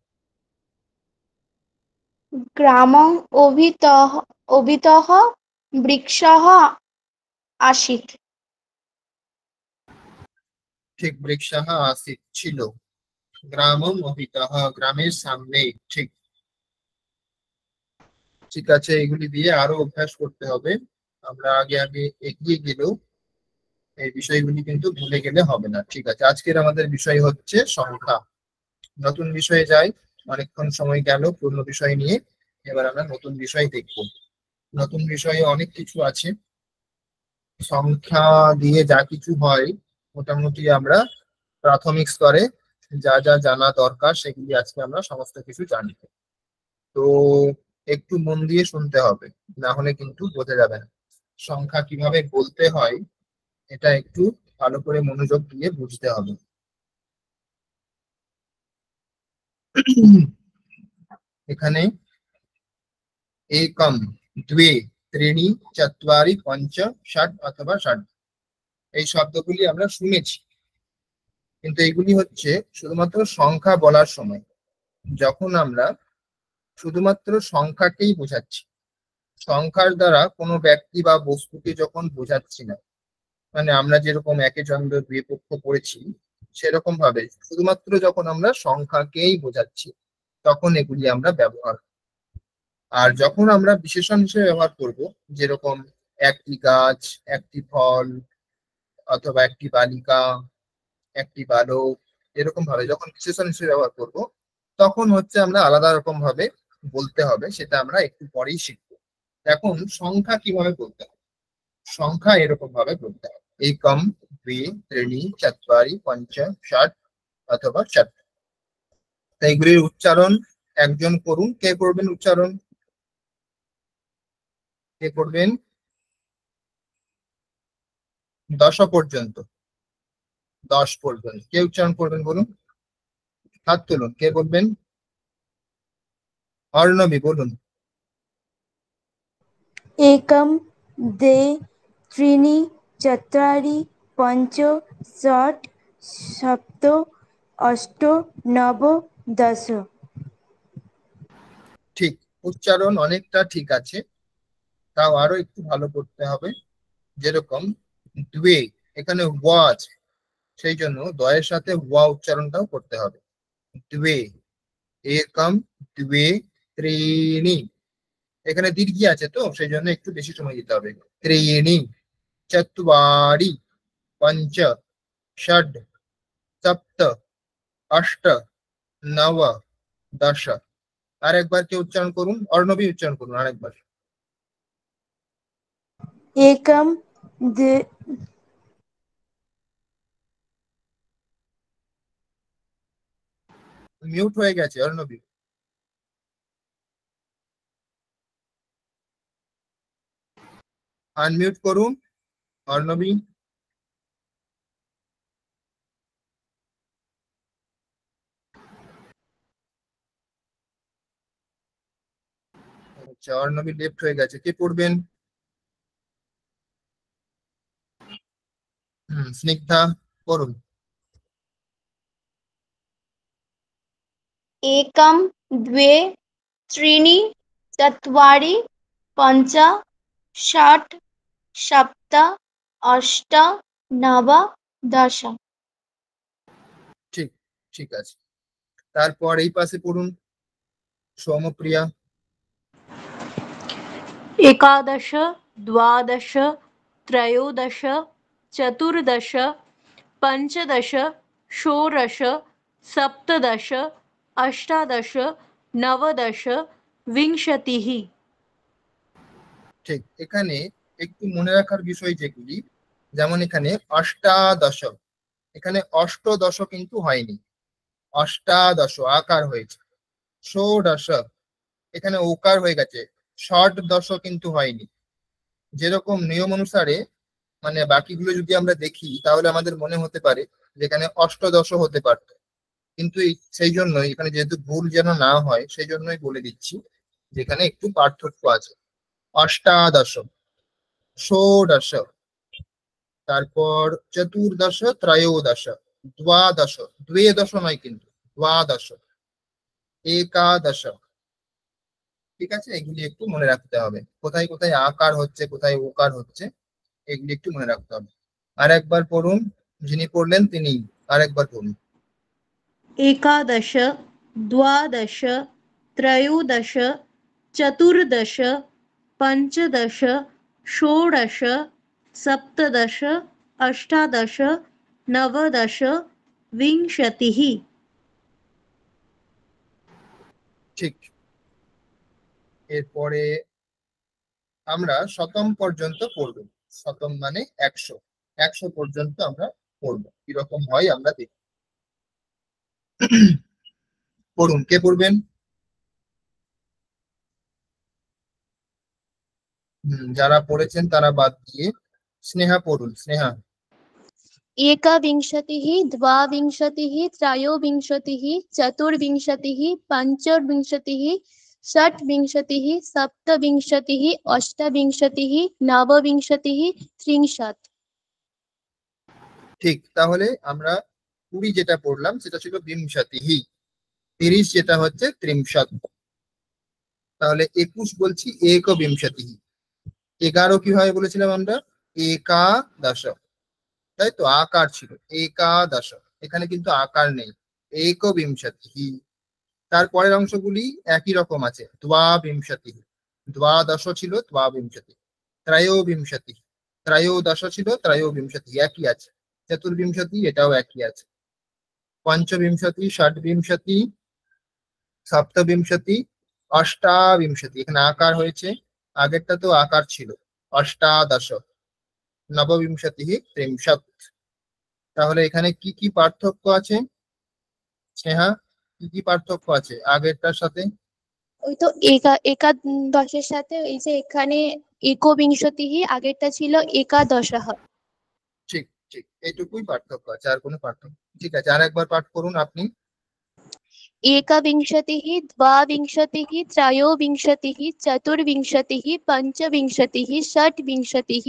গ্রামং অভিতঃ বৃক্ষঃ আসিত। ঠিক, বৃক্ষাহ আসিত ছিল। গ্রামম অভিতঃ, গ্রামের সামনে। ঠিক, ঠিক আছে, এগুলি দিয়ে আরো অভ্যাস করতে হবে। আমরা আগে আগে এগিয়ে গেলেও এই বিষয়গুলি কিন্তু ভুলে গেলে হবে না। ঠিক আছে, আজকের আমাদের বিষয় হচ্ছে সংখ্যা। নতুন বিষয়ে যাই, অনেকক্ষণ সময় গেল পুরনো বিষয় নিয়ে, এবার আমরা নতুন বিষয় দেখব। নতুন বিষয়ে অনেক কিছু আছে, সংখ্যা দিয়ে যা কিছু হয় মোটামুটি আমরা প্রাথমিক স্তরে যা যা জানা দরকার সেগুলি আজকে আমরা সমস্ত কিছু জানি। তো একটু মন দিয়ে শুনতে হবে, না হলে কিন্তু বোঝা যাবে না সংখ্যা কিভাবে বলতে হয়। এটা একটু ভালো করে মনোযোগ দিয়ে বুঝতে হবে। এখানে একম, দ্বে, ত্রিণী, চত্বারি, পঞ্চ, ষাট অথবা ষাট, এই শব্দগুলি আমরা শুনেছি, কিন্তু এগুলি হচ্ছে শুধুমাত্র সংখ্যা বলার সময়, যখন আমরা শুধুমাত্র সংখ্যাকেই বোঝাচ্ছি, সংখ্যার দ্বারা কোনো ব্যক্তি বা বস্তুকে যখন বোঝাচ্ছি না, মানে আমরা যেরকম একে চন্দ্র দুই পক্ষ পড়েছি সেরকম ভাবে শুধুমাত্র যখন আমরা সংখ্যাকেই বোঝাচ্ছি তখন এগুলি আমরা ব্যবহার করি। আর যখন আমরা বিশেষণ হিসেবে ব্যবহার করব, যেরকম একটি গাছ, একটি ফল, অথবা একটি বালিকা, একটি বালক, এরকম ভাবে যখন বিশেষণ হিসেবে ব্যবহার করব তখন হচ্ছে আমরা আলাদা রকম ভাবে বলতে হবে, সেটা আমরা একটু পরেই শিখবো। এখন সংখ্যা কিভাবে বলতে হবে, সংখ্যা এরকম ভাবে বলতে হবে, একম, দ্বি, ত্রিণী, চত্বারি, পঞ্চ, ষাট অথবা ষাট। এইগুলির উচ্চারণ একজন করুন। কে করবেন উচ্চারণ? কে করবেন? 10 পর্যন্ত, 10 পর্যন্ত কে উচ্চারণ করবেন বলুন, হাত তুলুন, কে বলবেন? অর্ণবী বলুন। एकं द्वे त्रीणि चत्वारि पञ्च षट् सप्त अष्ट नव दश। ঠিক, উচ্চারণ অনেকটা ঠিক আছে, তাও আরো একটু ভালো করতে হবে। যেরকম দ্বে, এখানে ওয়া আছে, সেই জন্য দয়ের সাথে ওয়া উচ্চারণটাও করতে হবে। দ্বে, একম, দ্বে, ত্রিণী, এখানে দীর্ঘি আছে তো সেই জন্য একটু বেশি সময় দিতে হবে। ত্রিণী, চত্বারি, পঞ্চ, ষট, সপ্ত, অষ্ট, নব, দশ। আরেকবার কে উচ্চারণ করুন? অর্ণবী উচ্চারণ করুন আরেকবার। एकं द्वे মিউট হয়ে গেছে অর্ণবী। আনমিউট করুন অর্ণবী। আচ্ছা, অর্ণবী লেফট হয়ে গেছে, কে পড়বেন? স্নিগ্ধা করুন। एकं द्वे त्रीणि चत्वारि पञ्च षट् सप्त अष्ट नव दश। ঠিক আছে, তারপর এই পাশে পড়ুন সৌমপ্রিয়া। एकादश द्वादश त्रयोदश चतुर्दश पञ्चदश षोडश सप्तदश अष्टादश नवदश विंशतिः। ঠিক, এখানে একটু মনে রাখার বিষয় যেগুলি, যেমন এখানে অষ্টাদশ, এখানে অষ্টদশ কিন্তু হয়নি, অষ্টাদশ আকার হয়েছে। ষোড়শ, এখানে ওকার হয়ে গেছে, ষটদশ কিন্তু হয়নি। যেরকম নিয়ম অনুসারে মানে বাকিগুলো যদি আমরা দেখি তাহলে আমাদের মনে হতে পারে যেখানে অষ্টদশ হতে পারত, কিন্তু সেই জন্যই এখানে যেহেতু ভুল যেন না হয় সেই জন্যই বলে দিচ্ছি যেখানে একটু পার্থক্য আছে। অষ্টাদশ, ষোড়শ, তারপর চতুর্দশ, ত্রয়োদশ, দ্বাদশ, দ্বাদশ নয় কিন্তু দ্বাদশ, একাদশ। ঠিক আছে, এগুলি একটু মনে রাখতে হবে, কোথায় কোথায় আকার হচ্ছে কোথায় ওকার হচ্ছে এগুলি একটু মনে রাখতে হবে। আর একবার পড়ুন, যিনি পড়লেন তিনি আরেকবার পড়ুন। एकादश द्वादश त्रयोदश चतुर्दश पञ्चदश षोडश सप्तदश अष्टादश नवदश विंशतिः। ঠিক, এরপরে আমরা শতম পর্যন্ত পড়ব। শতম মানে 100, 100 পর্যন্ত আমরা পড়বো, কিরকম হয় আমরা দেখব। পড়ুন, কে পড়বেন? যারা পড়েছেন তারা বাদ দিয়ে স্নেহা পড়ুন। স্নেহা। एकविंशतिः द्वाविंशतिः त्रयोविंशतिः चतुर्विंशतिः पञ्चविंशतिः षट्विंशतिः सप्तविंशतिः अष्टविंशतिः नवविंशतिः त्रिंशत्। ঠিক, তাহলে আমরা 20 যেটা পড়লাম সেটা ছিল বিংশতিহি, 30 যেটা হচ্ছে ত্রিংশত। তাহলে 21 বলছি একবিংশতিহি। 11 কি হয় বলেছিলাম আমরা? একাদশ, তাই তো আকার ছিল একাদশ, এখানে কিন্তু আকার নেই, একবিংশতিহি। তারপরের অংশগুলি একই রকম আছে, দ্বাবিংশতিহি, দ্বাদশ ছিল দ্বাবিংশতি, ত্রয়োবিংশতি, ত্রয়োদশ ছিল ত্রয়োবিংশতি, একই আছে। চতুর্বিংশতি, এটাও একই আছে। পঞ্চবিংশতি, ষটবিংশতি, সপ্তবিংশতি, অষ্টাবিংশতি, এখানে আকার হয়েছে, আগেরটা তো আকার ছিল। অষ্টাদশ, নববিংশতি, ত্রিংশত। তাহলে এখানে কি কি পার্থক্য আছে স্নেহা, কি কি পার্থক্য আছে আগেরটার সাথে? ওই তো একাদশের সাথে এই যে এখানে একবিংশতিः আগেরটা ছিল একাদশः। ঠিক ঠিক, এইটুকুই পার্থক্য আছে, আর কোনো পার্থক্য। ঠিক আছে, আর একবার পাঠ করুন আপনি। एकविंशतिः द्वाविंशतिः त्रयोविंशतिः चतुर्विंशतिः पञ्चविंशतिः षट्विंशतिः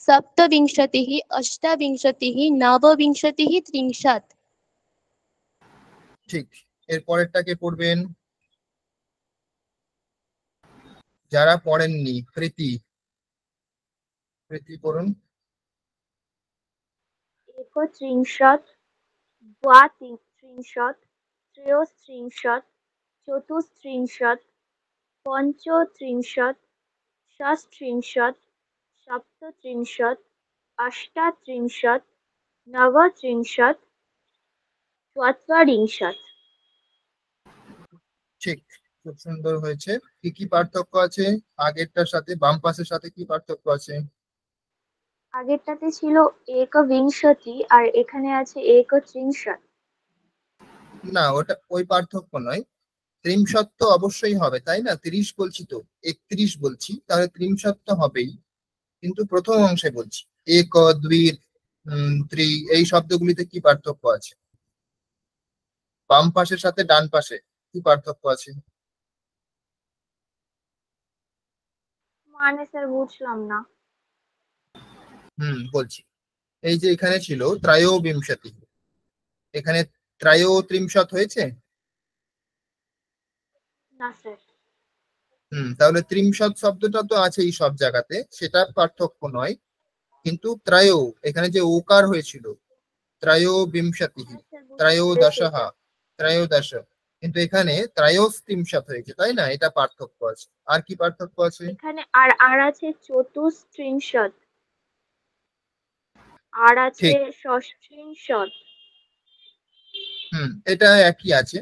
सप्तविंशतिः अष्टाविंशतिः नवविंशतिः त्रिंशत्। ঠিক, এর পরেরটাকে পড়বেন যারা পড়েননি। প্রীতি, প্রীতি পড়ুন। एकत्रिंशत् द्वात्रिंशत् त्रयोस्त्रिंशत् चतुस्त्रिंशत् पञ्चत्रिंशत् षट्त्रिंशत् सप्तत्रिंशत् अष्टत्रिंशत् नवत्रिंशत् चत्वारिंशत्। ঠিক, খুব সুন্দর হয়েছে। কি কি পার্থক্য আছে আগেরটার সাথে, বাম পাশের সাথে কি পার্থক্য আছে? আগেরটাতে ছিল একবিংশতি আর এখানে আছে একত্রিংশৎ। না, ওটা ওই পার্থক্য নয়। ত্রিংশত তো অবশ্যই হবে, তাই না? 30 বলছি তো, 31 বলছি, তাহলে ত্রিংশত তো হবেই, কিন্তু প্রথম অংশে বলছি এক, দুই, ত্রি, এই শব্দগুলিতে কি পার্থক্য আছে? বাম পাশের সাথে ডান পাশে কি পার্থক্য আছে? মানে স্যার বুঝলাম না। বলছি, এই যে এখানে ছিল ত্রয়োবিংশতি, এখানে ত্রয়োত্রিংশত হয়েছে না স্যার। তাহলে ত্রিংশত শব্দটা তো আছে এই সব জায়গাতে, সেটা পার্থক্য নয়, কিন্তু ত্রয়, এখানে যে ওকার হয়েছিল ত্রয়োবিংশতি, ত্রয়োদশহা, ত্রয়োদশ, কিন্তু এখানে ত্রয়োস্ত্রিংশত হয়েছে, তাই না? এটা পার্থক্য আছে। আর কি পার্থক্য আছে? এখানে আর আছে চতুস্ত্রিংশত, আর আছে ঠিক। ষষ্ঠ্রিংশত। এটা একই আছে।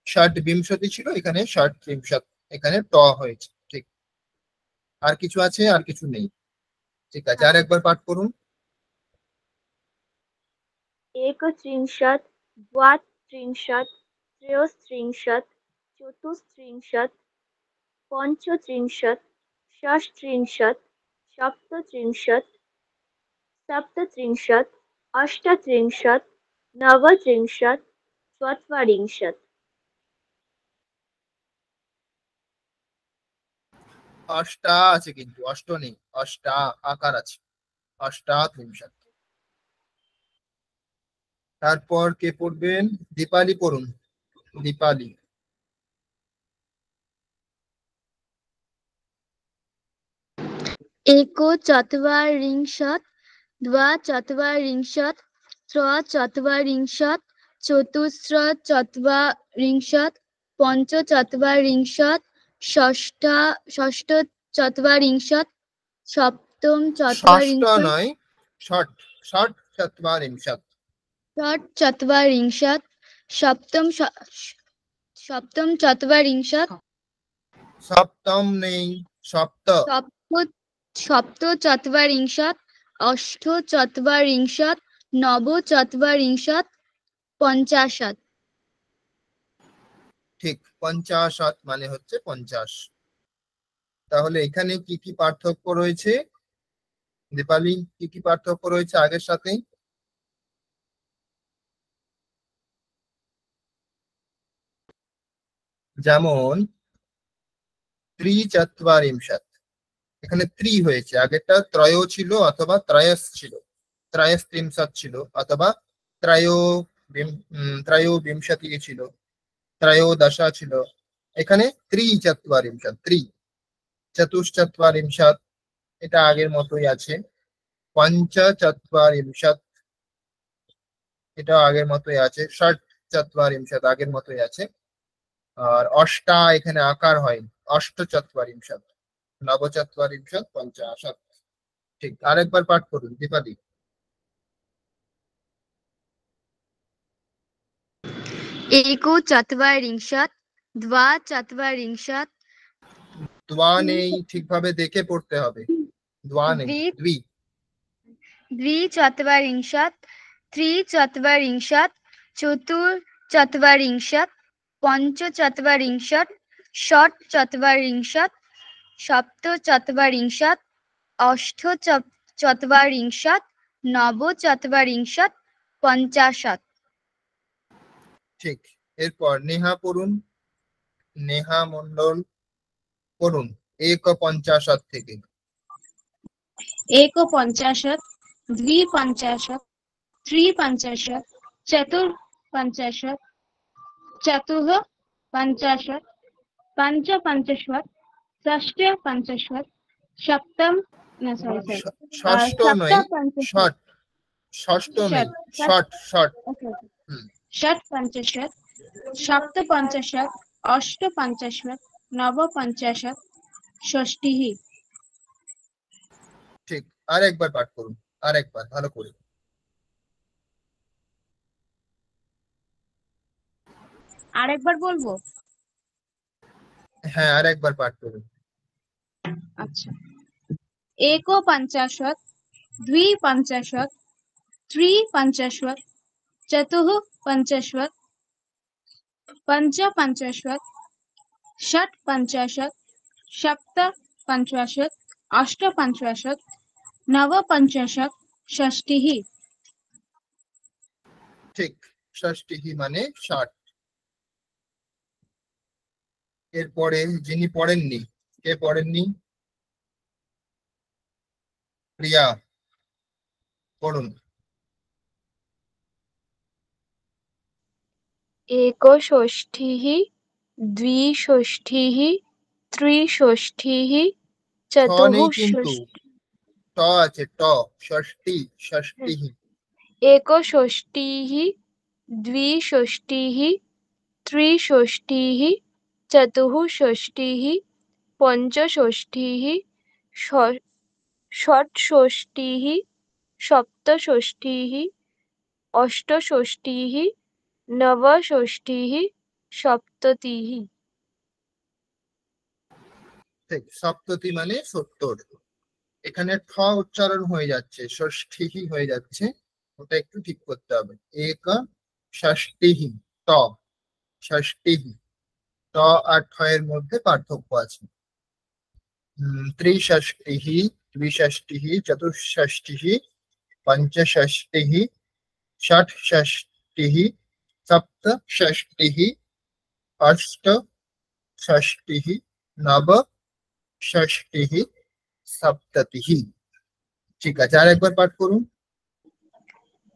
ষট বিংশতি ছিল, এখানে ষট ত্রিংশত, এখানে ট হয়েছে। ঠিক। আর কিছু আছে? আর কিছু নেই। ঠিক আছে, আর একবার পাঠ করুন। एकत्रिंशत्, द्वात्रिंशत्, त्रयोस्त्रिंशत्, चतुस्त्रिंशत्, पञ्चत्रिंशत्, षष्त्रिंशत्, सप्तत्रिंशत्, सप्तत्रिंशत्, अष्टत्रिंशत्, नवत्रिंशत्, चत्वारिंशत्। অষ্টা আছে, কিন্তু অষ্ট নেই। অষ্টা আকার আছে, অষ্টাত্রিংশত। তারপর কে পড়বেন? দীপালি পড়ুন। দীপালি। एकचत्वारिंशत्, द्वाचत्वारिंशत्, त्रचत्वारिंशत्, चतुस्रचत्वारिंशत्, पञ्चचत्वारिंशत्, षष्ठचत्वारिंशत्, ষষ্ঠ सप्तमचत्वारिंशत्, নয়, ষট। ষট চত্বারিংশত। षट्चत्वारिंशत्, सप्तमचत्वारिंशत्, সপ্তম নেই, সপ্ত। सप्तचत्वारिंशत्, अष्टचत्वारिंशत्, नवचत्वारिंशत्, पञ्चाशत्। ঠিক, পঞ্চাশত মানে হচ্ছে 50। তাহলে এখানে কি কি পার্থক্য রয়েছে দীপালি? কি কি পার্থক্য রয়েছে আগের সাথে? যেমন ত্রিচত্বারিংশত, এখানে ত্রি হয়েছে, আগেরটা ত্রয় ছিল অথবা ত্রয়স ছিল, ত্রয়স্ত্রিংশত ছিল, অথবা ত্রয়োবিংশতি ছিল, ত্রয়োদশা ছিল। এখানে ত্রিচত্বারিংশত, চতুশ্চত্বারিংশত, এটা আগের মতোই আছে। পঞ্চচত্বারিংশত, এটা আগের মতোই আছে। ষট চত্বারিংশত আগের মতোই আছে। আর অষ্টা এখানে আকার হয়, অষ্টচত্বারিংশত, নবচত্বারিংশত, পঞ্চাশত। ঠিক, আরেকবার পাঠ করুন দীপালি। एकचत्वारिंशत्, द्वाचत्वारिंशत्, দোয়া নেই, ঠিকভাবে দেখে পড়তে হবে। দোয়া নেই, দ্বি। द्विचत्वारिंशत्, त्रिचत्वारिंशत्, चतुश्चत्वारिंशत्, पञ्चचत्वारिंशत्, षट्चत्वारिंशत्, सप्तचत्वारिंशत्, अष्टचत्वारिंशत्, नवचत्वारिंशत्, पञ्चाशत्। ঠিক। এরপর নেহা পড়ুন। নেহা মন্ডল পড়ুন একপঞ্চাশত থেকে। एकपञ्चाशत्, द्विपञ्चाशत्, त्रिपञ्चाशत्, चतुर्पञ्चाशत्, चतुःपञ्चाशत्, पञ्चपञ्चाशत्, षष्ठपञ्चाशत्, ষষ্ঠ নয়, ষট। ষষ্ঠ নেই, ষট। ষট। षट्पञ्चाशत्, सप्तपञ्चाशत्, अष्टपञ्चाशत्, नवपञ्चाशत्, षष्टिः। ঠিক, আর একবার পাঠ করুন, আর একবার ভালো করে। আরেকবার বলবো? হ্যাঁ, আর একবার পাঠ করুন। আচ্ছা। एकपञ्चाशत्, द्विपञ्चाशत्, त्रिपञ्चाशत्, चतुःपञ्चाशत्, पञ्चपञ्चाशत्, षट्पञ्चाशत्, सप्तपञ्चाशत्, अष्टपञ्चाशत्, नवपञ्चाशत्, षष्टिः। ঠিক, ষষ্টিহ মানে 60। এরপরে যিনি পড়েননি, কে পড়েননি? প্রিয়া পড়ুন। एकषष्टिः, द्विषष्टिः, त्रिषष्टिः, ঠ নেই কিন্তু, चतुःषष्टिः, ট আছে, ট। ষষ্ঠী, ষষ্টিহ। एकषष्टिः, द्विषष्टिः, त्रिषष्टिः चतुःषष्टिः पञ्चषष्टिः षट्षष्टिः सप्तषष्टिः अष्टषष्टिः नवषष्टिः सप्ततिः। ঠিক, সপ্ততি মানে 70। এখানে ঠ উচ্চারণ হয়ে যাচ্ছে, ষষ্ঠীহি হয়ে যাচ্ছে, ওটা একটু ঠিক করতে হবে। এক ষষ্ঠীহি, ট ষষ্ঠীহি, ট আর ঠ এর মধ্যে পার্থক্য আছে। ত্রিষষ্টিহি, দ্বিষষ্টিহি, চতুষ্ষষ্টিহি, পঞ্চষষ্টিহি, ষটষষ্টিহি, সপ্তষষ্টিহি, অষ্টষষ্টিহি, নবষষ্টিহি, সপ্ততিহি। ঠিক আছে, আর একবার পাঠ করুন।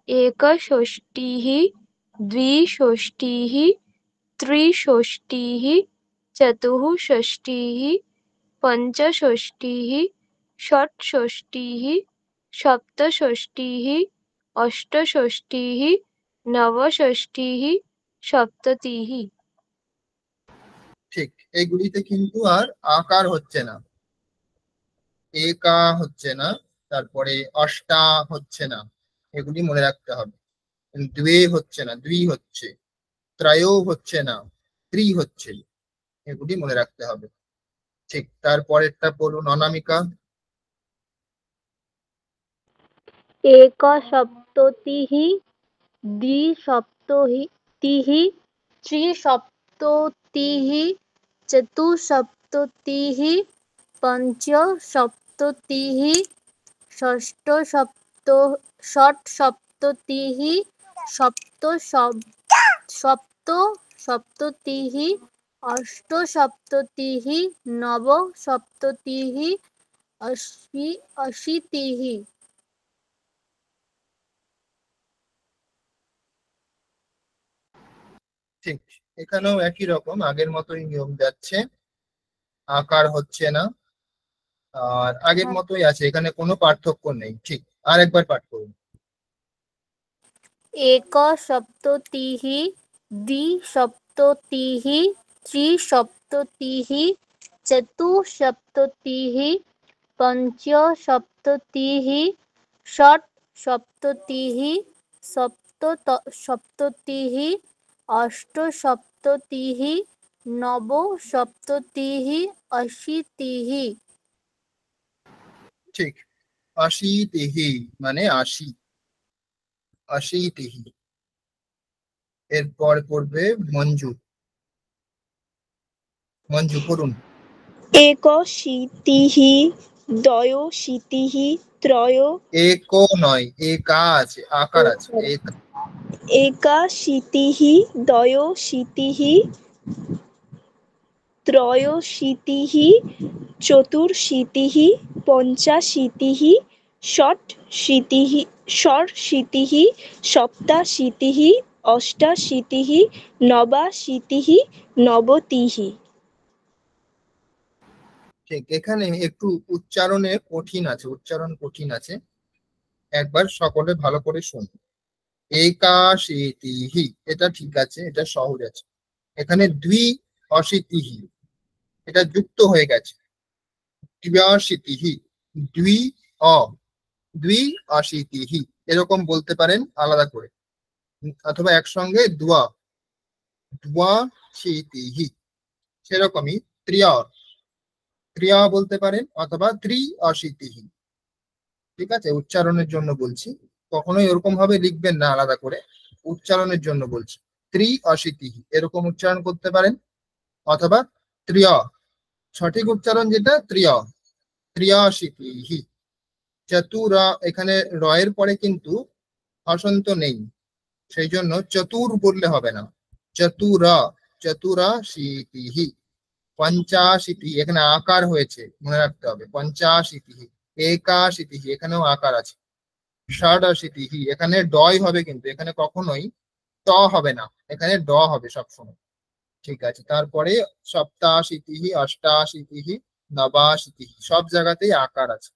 एकषष्टिः द्विषष्टिः त्रिषष्टिः चतुःषष्टिः पञ्चषष्टिः षट्षष्टिः सप्तषष्टिः अष्टषष्टिः नवषष्टिः सप्ततिः। ঠিক, এগুলিতে কিন্তু আর আকার হচ্ছে না, একা হচ্ছে না, তারপরে অষ্টা হচ্ছে না, এগুলি মনে রাখতে হবে। দ্বে হচ্ছে না, দুই হচ্ছে, ত্রয় হচ্ছে না, ত্রি হচ্ছে, এগুলি মনে রাখতে হবে। ঠিক, তারপরেরটা বলুন অনামিকা। एकसप्ततिः द्विसप्ततिः त्रिसप्ततिः चतुस्सप्ततिः पञ्चसप्ततिः षट्सप्ततिः सप्तसप्ततिः अष्टसप्ततिः नवसप्ततिः अशीतिः। ঠিক, এখানেও একই রকম আগের মতোই নিয়ম যাচ্ছে, আকার হচ্ছে না, আর আগের মতোই আছে, এখানে কোনো পার্থক্য নেই। ঠিক, আর একবার পাঠ করুন। एकसप्ततिः द्विसप्ततिः त्रिसप्ततिः चतुस्सप्ततिः पञ्चसप्ततिः षट्सप्ततिः सप्तसप्ततिः अष्टसप्ततिः नवसप्ततिः अशीतिः। ঠিক, অশীতিহি মানে ৮০, অশীতিহি। এরপর পড়বে মঞ্জু। মঞ্জু পড়ুন। एकशीतिः द्वयोशीतिः त्रयो একো নয়, একা আছে, আকার আছে, एकाशीतिः द्वयोशीतिः त्रयोशीतिः चतुर्शीतिः पञ्चाशीतिः षट्शीतिः सप्ताशीतिः अष्टाशीतिः नवाशीतिः नवतिः। ঠিক, এখানে একটু উচ্চারণে কঠিন আছে, উচ্চারণ কঠিন আছে, একবার সকলে ভালো করে শুনুন। একাশীতিহি এটা ঠিক আছে, এটা সহজ আছে। এখানে দ্বি অশীতিহি এটা যুক্ত হয়ে গেছে, দ্ব্যশীতিহি, দ্বি দ্বি অশীতিহি এরকম বলতে পারেন আলাদা করে, অথবা একসঙ্গে দ্ব্যশীতিহি, সেরকমই ত্রিয়া বলতে পারেন, অথবা ত্রিঅশীতিহি। ঠিক আছে, উচ্চারণের জন্য বলছি, কখনোই এরকম ভাবে লিখবেন না আলাদা করে, উচ্চারণের জন্য বলছি। ত্রিঅশীতিহি এরকম উচ্চারণ করতে পারেন, অথবা ত্রিয়, সঠিক উচ্চারণ যেটা ত্রিয়াশীতিহি। চতুরা, এখানে রয়ের পরে কিন্তু হসন্ত নেই, সেই জন্য চতুর বললে হবে না, চতুরাশীতিহি। পঞ্চাশীতিহি এখানে আকার হয়েছে, মনে রাখতে হবে, পঞ্চাশীতিহি। একাশীতিহি এখানেও আকার আছে। ষাটাশীতিহি এখানে ডয় হবে, কিন্তু এখানে কখনোই ট হবে না, এখানে ড হবে সবসময়। ঠিক আছে, তারপরে সপ্তাশীতিহি, অষ্টাশীতিহি, নবাশীতিহি, সব জায়গাতেই আকার আছে।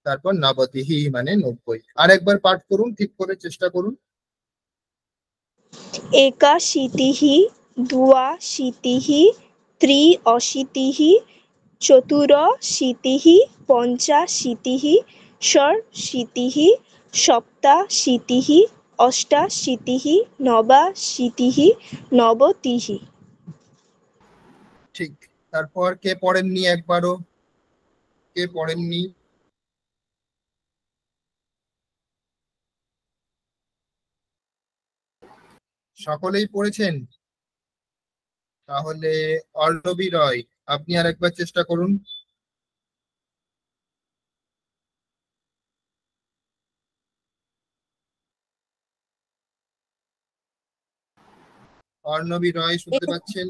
তারপর নবতিহি মানে ৯০। আর একবার পাঠ করুন, ঠিক করে চেষ্টা করুন। एकाशीतिः द्व्यशीतिः त्र्यशीतिः चतुरशीतिः पञ्चाशीतिः षष्टिः सप्तशीतिः अष्टाशीतिः नवाशीतिः नवतिः। ঠিক। তারপর কে পড়েননি একবারও? কে পড়েননি? সকলেই পড়েছেন? তাহলে অর্ণবী রয়, আপনি আর একবার চেষ্টা করুন। অর্ণবী রয় শুনতে পাচ্ছেন?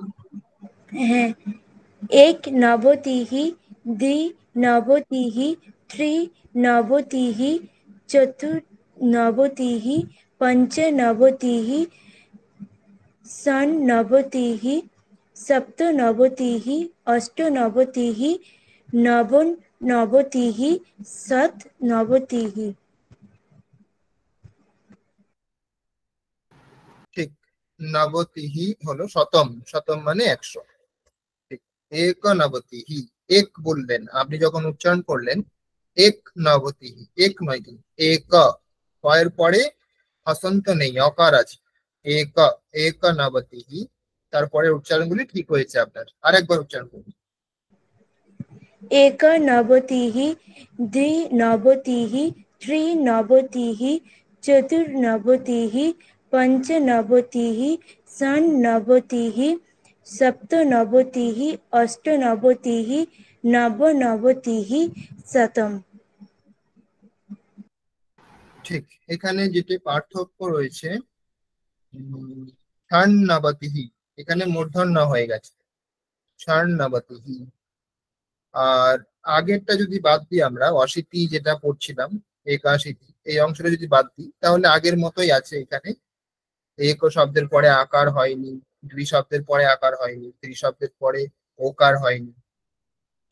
হ্যাঁ। এক নবতিः দ্বিনবতিः ত্রিনবতিः চতুর্নবতিः পঞ্চনবতিः ষণ্ণবতিः সপ্তনবতিः অষ্টনবতিः নবনবতিः শতনবতিः। ঠিক, নবতিহি হলো শতম, শতম মানে 100। ঠিক, এক নবতিহি, এক বললেন আপনি যখন উচ্চারণ করলেন, এক নবতিহি, এক নয় কিন্তু এক, কয়ের পরে হসন্ত নেই, অকার আছে। এক, এক নবতিহি, তারপরে উচ্চারণগুলি ঠিক হয়েছে আপনার। আরেকবার উচ্চারণ করুন। একনবতিः দ্বিনবতিः ত্রিনবতিः চতুর্নবতিः পঞ্চনবতিः ষণ্ণবতিः সপ্তনবতিः অষ্টনবতিः নবনবতিः শতম। ঠিক, এখানে যেটি পার্থক্য রয়েছে, ষণ্ণবতিহি, এখানে মূর্ধন্য হয়ে গেছে, ষণ্ণবতিহি। আর আগেরটা যদি বাদ দিই আমরা, অশীতি যেটা পড়ছিলাম, একাশীতি, এই অংশটা যদি বাদ দিই তাহলে আগের মতোই আছে। এখানে এক শব্দের পরে আকার হয়নি, দুই শব্দের পরে আকার হয়নি, ত্রি শব্দের পরে ওকার হয়নি,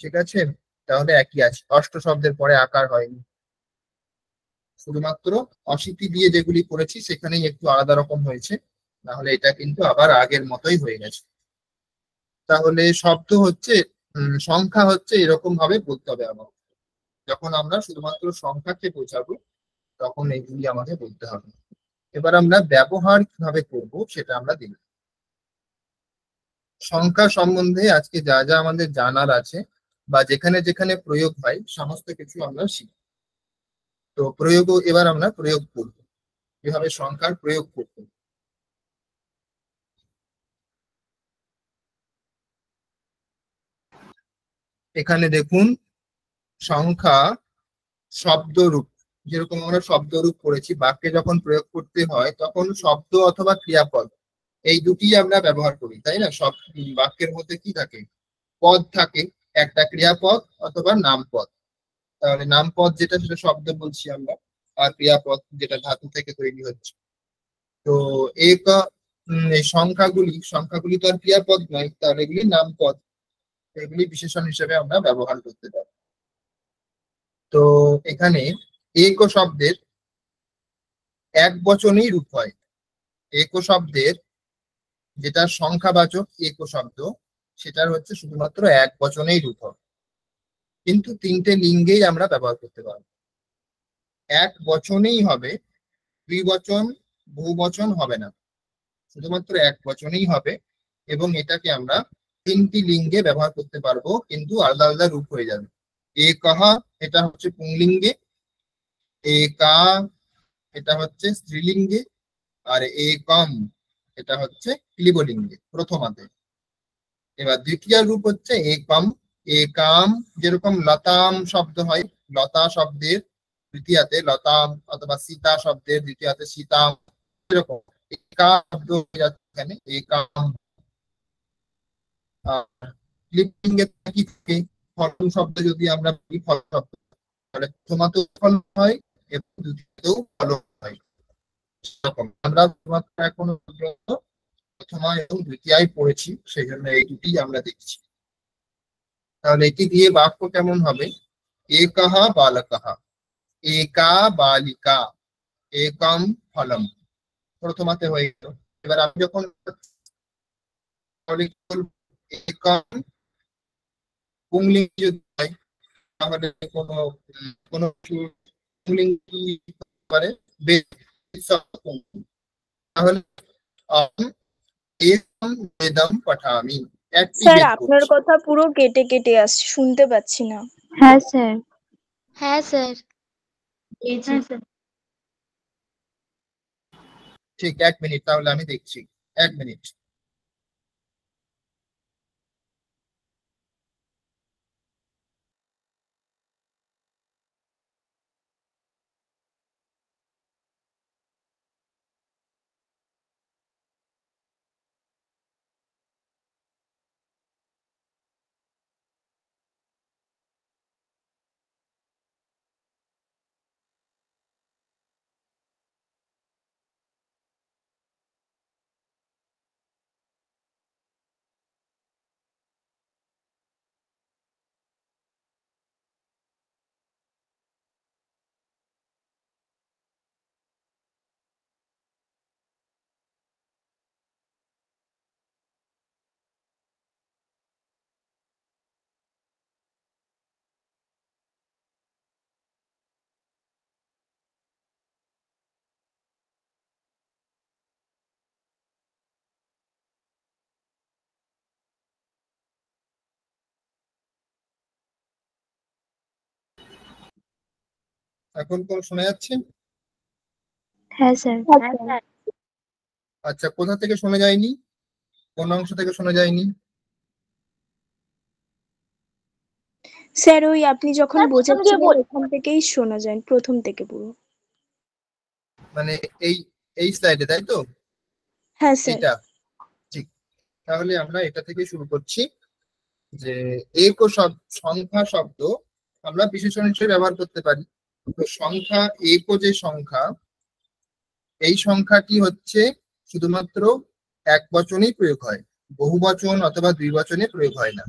ঠিক আছে? তাহলে একই আছে। অষ্ট শব্দের পরে আকার হয়নি, শুধুমাত্র অশীতি দিয়ে যেগুলি পড়েছি সেখানেই একটু আলাদা রকম হয়েছে, তাহলে এটা কিন্তু আবার আগের মতোই হয়ে গেছে। তাহলে শব্দ হচ্ছে, সংখ্যা হচ্ছে এরকম ভাবে বলতে হবে আমার। যখন আমরা শুধুমাত্র সংখ্যাকে বোঝাবো তখন এইগুলি আমাকে বলতে হবে। এবার আমরা ব্যবহার কিভাবে করব সেটা আমরা দেখব। সংখ্যা সম্বন্ধে আজকে যা যা আমাদের জানার আছে বা যেখানে যেখানে প্রয়োগ হয় সমস্ত কিছু আমরা শিখব। তো প্রয়োগও এবার আমরা প্রয়োগ করব, কিভাবে সংখ্যার প্রয়োগ করব। এখানে দেখুন, সংখ্যা শব্দরূপ, যেরকম আমরা শব্দরূপ করেছি, বাক্যে যখন প্রয়োগ করতে হয় তখন শব্দ অথবা ক্রিয়াপদ এই দুটি আমরা ব্যবহার করি, তাই না? সব বাক্যের মধ্যে কি থাকে? পদ থাকে, একটা ক্রিয়াপদ অথবা নামপদ। তাহলে নামপদ যেটা সেটা শব্দ বলছি আমরা, আর ক্রিয়াপদ যেটা ধাতু থেকে তৈরি হচ্ছে। তো এই সংখ্যাগুলি তো আর ক্রিয়াপদ নয়, তাহলে এগুলি নামপদ, এগুলি বিশেষণ হিসেবে আমরা ব্যবহার করতে পারি। তো এখানে এক শব্দের এক বচনেই রূপ হয়। এক শব্দের যেটা সংখ্যাবাচক এক শব্দ, সেটার হচ্ছে শুধুমাত্র এক বচনেই রূপ হবে, কিন্তু তিনটে লিঙ্গেই আমরা ব্যবহার করতে পারবো। এক বচনেই হবে, দ্বিবচন বহুবচন হবে না, শুধুমাত্র এক বচনেই হবে। এবং এটাকে আমরা তিনটি লিঙ্গে ব্যবহার করতে পারবো, কিন্তু আলাদা আলাদা রূপ হয়ে যাবে। একহ এটা হচ্ছে পুংলিঙ্গে, একা এটা হচ্ছে স্ত্রীলিঙ্গে, আর একম এটা হচ্ছে ক্লিবলিঙ্গে প্রথমাতে। এবার দ্বিতীয় রূপ হচ্ছে একম, একাম, যেরকম লতাম শব্দ হয়, লতা শব্দের তৃতীয়াতে লতাম, অথবা সীতা শব্দের দ্বিতীয়াতে সীতাম, এরকম একা শব্দ হয়ে যাচ্ছে এখানে একাম। ক্লিবলিঙ্গে কি থাকে? ফলন শব্দ যদি আমরা ফল শব্দ, তাহলে প্রথমাতেও ফলন হয় এবং দ্বিতীয়তেও ফলন হয়। আমরা মাত্র এখনো প্রথমা এবং দ্বিতীয় পড়েছি, সেই জন্য এই দুটি আমরা দেখছি। তাহলে এটি দিয়ে বাক্য কেমন হবে? একহ বালকः, একা বালিকা, একম ফলম, প্রথমাতে হয়ে গেল। এবার আমি যখন তাহলে কি বলবো, একম পুংলিঙ্গ যদি হয় তাহলে কোনো কোনো পুংলিঙ্গ কি হতে পারে, তাহলে একম বেদম পঠামি, একটি স্যার বেদ আপনার পড়ছি। কথা পুরো কেটে কেটে আসছে, শুনতে পাচ্ছি না। হ্যাঁ স্যার। হ্যাঁ স্যার। হ্যাঁ স্যার। ঠিক 1 মিনিট, তাহলে আমি দেখছি, 1 মিনিট। এখন কোন শোনা যাচ্ছে? হ্যাঁ স্যার। আচ্ছা, কোথা থেকে শোনা যায়নি, কোন অংশ থেকে শোনা যায়নি? স্যার ওই আপনি যখন বোঝাচ্ছিলেন ওখান থেকেই শোনা যায়, প্রথম থেকে পুরো। মানে এই এই স্লাইডে, তাই তো? হ্যাঁ স্যার। এটা ঠিক, তাহলে আমরা এটা থেকে শুরু করছি যে এক ও সংখ্যা শব্দ আমরা বিশেষণ হিসেবে ব্যবহার করতে পারি। তো সংখ্যা এক ও যে সংখ্যা, এই সংখ্যাটি হচ্ছে শুধুমাত্র এক বচনেই প্রয়োগ হয়, বহু বচন অথবা দুই বচনে প্রয়োগ হয় না।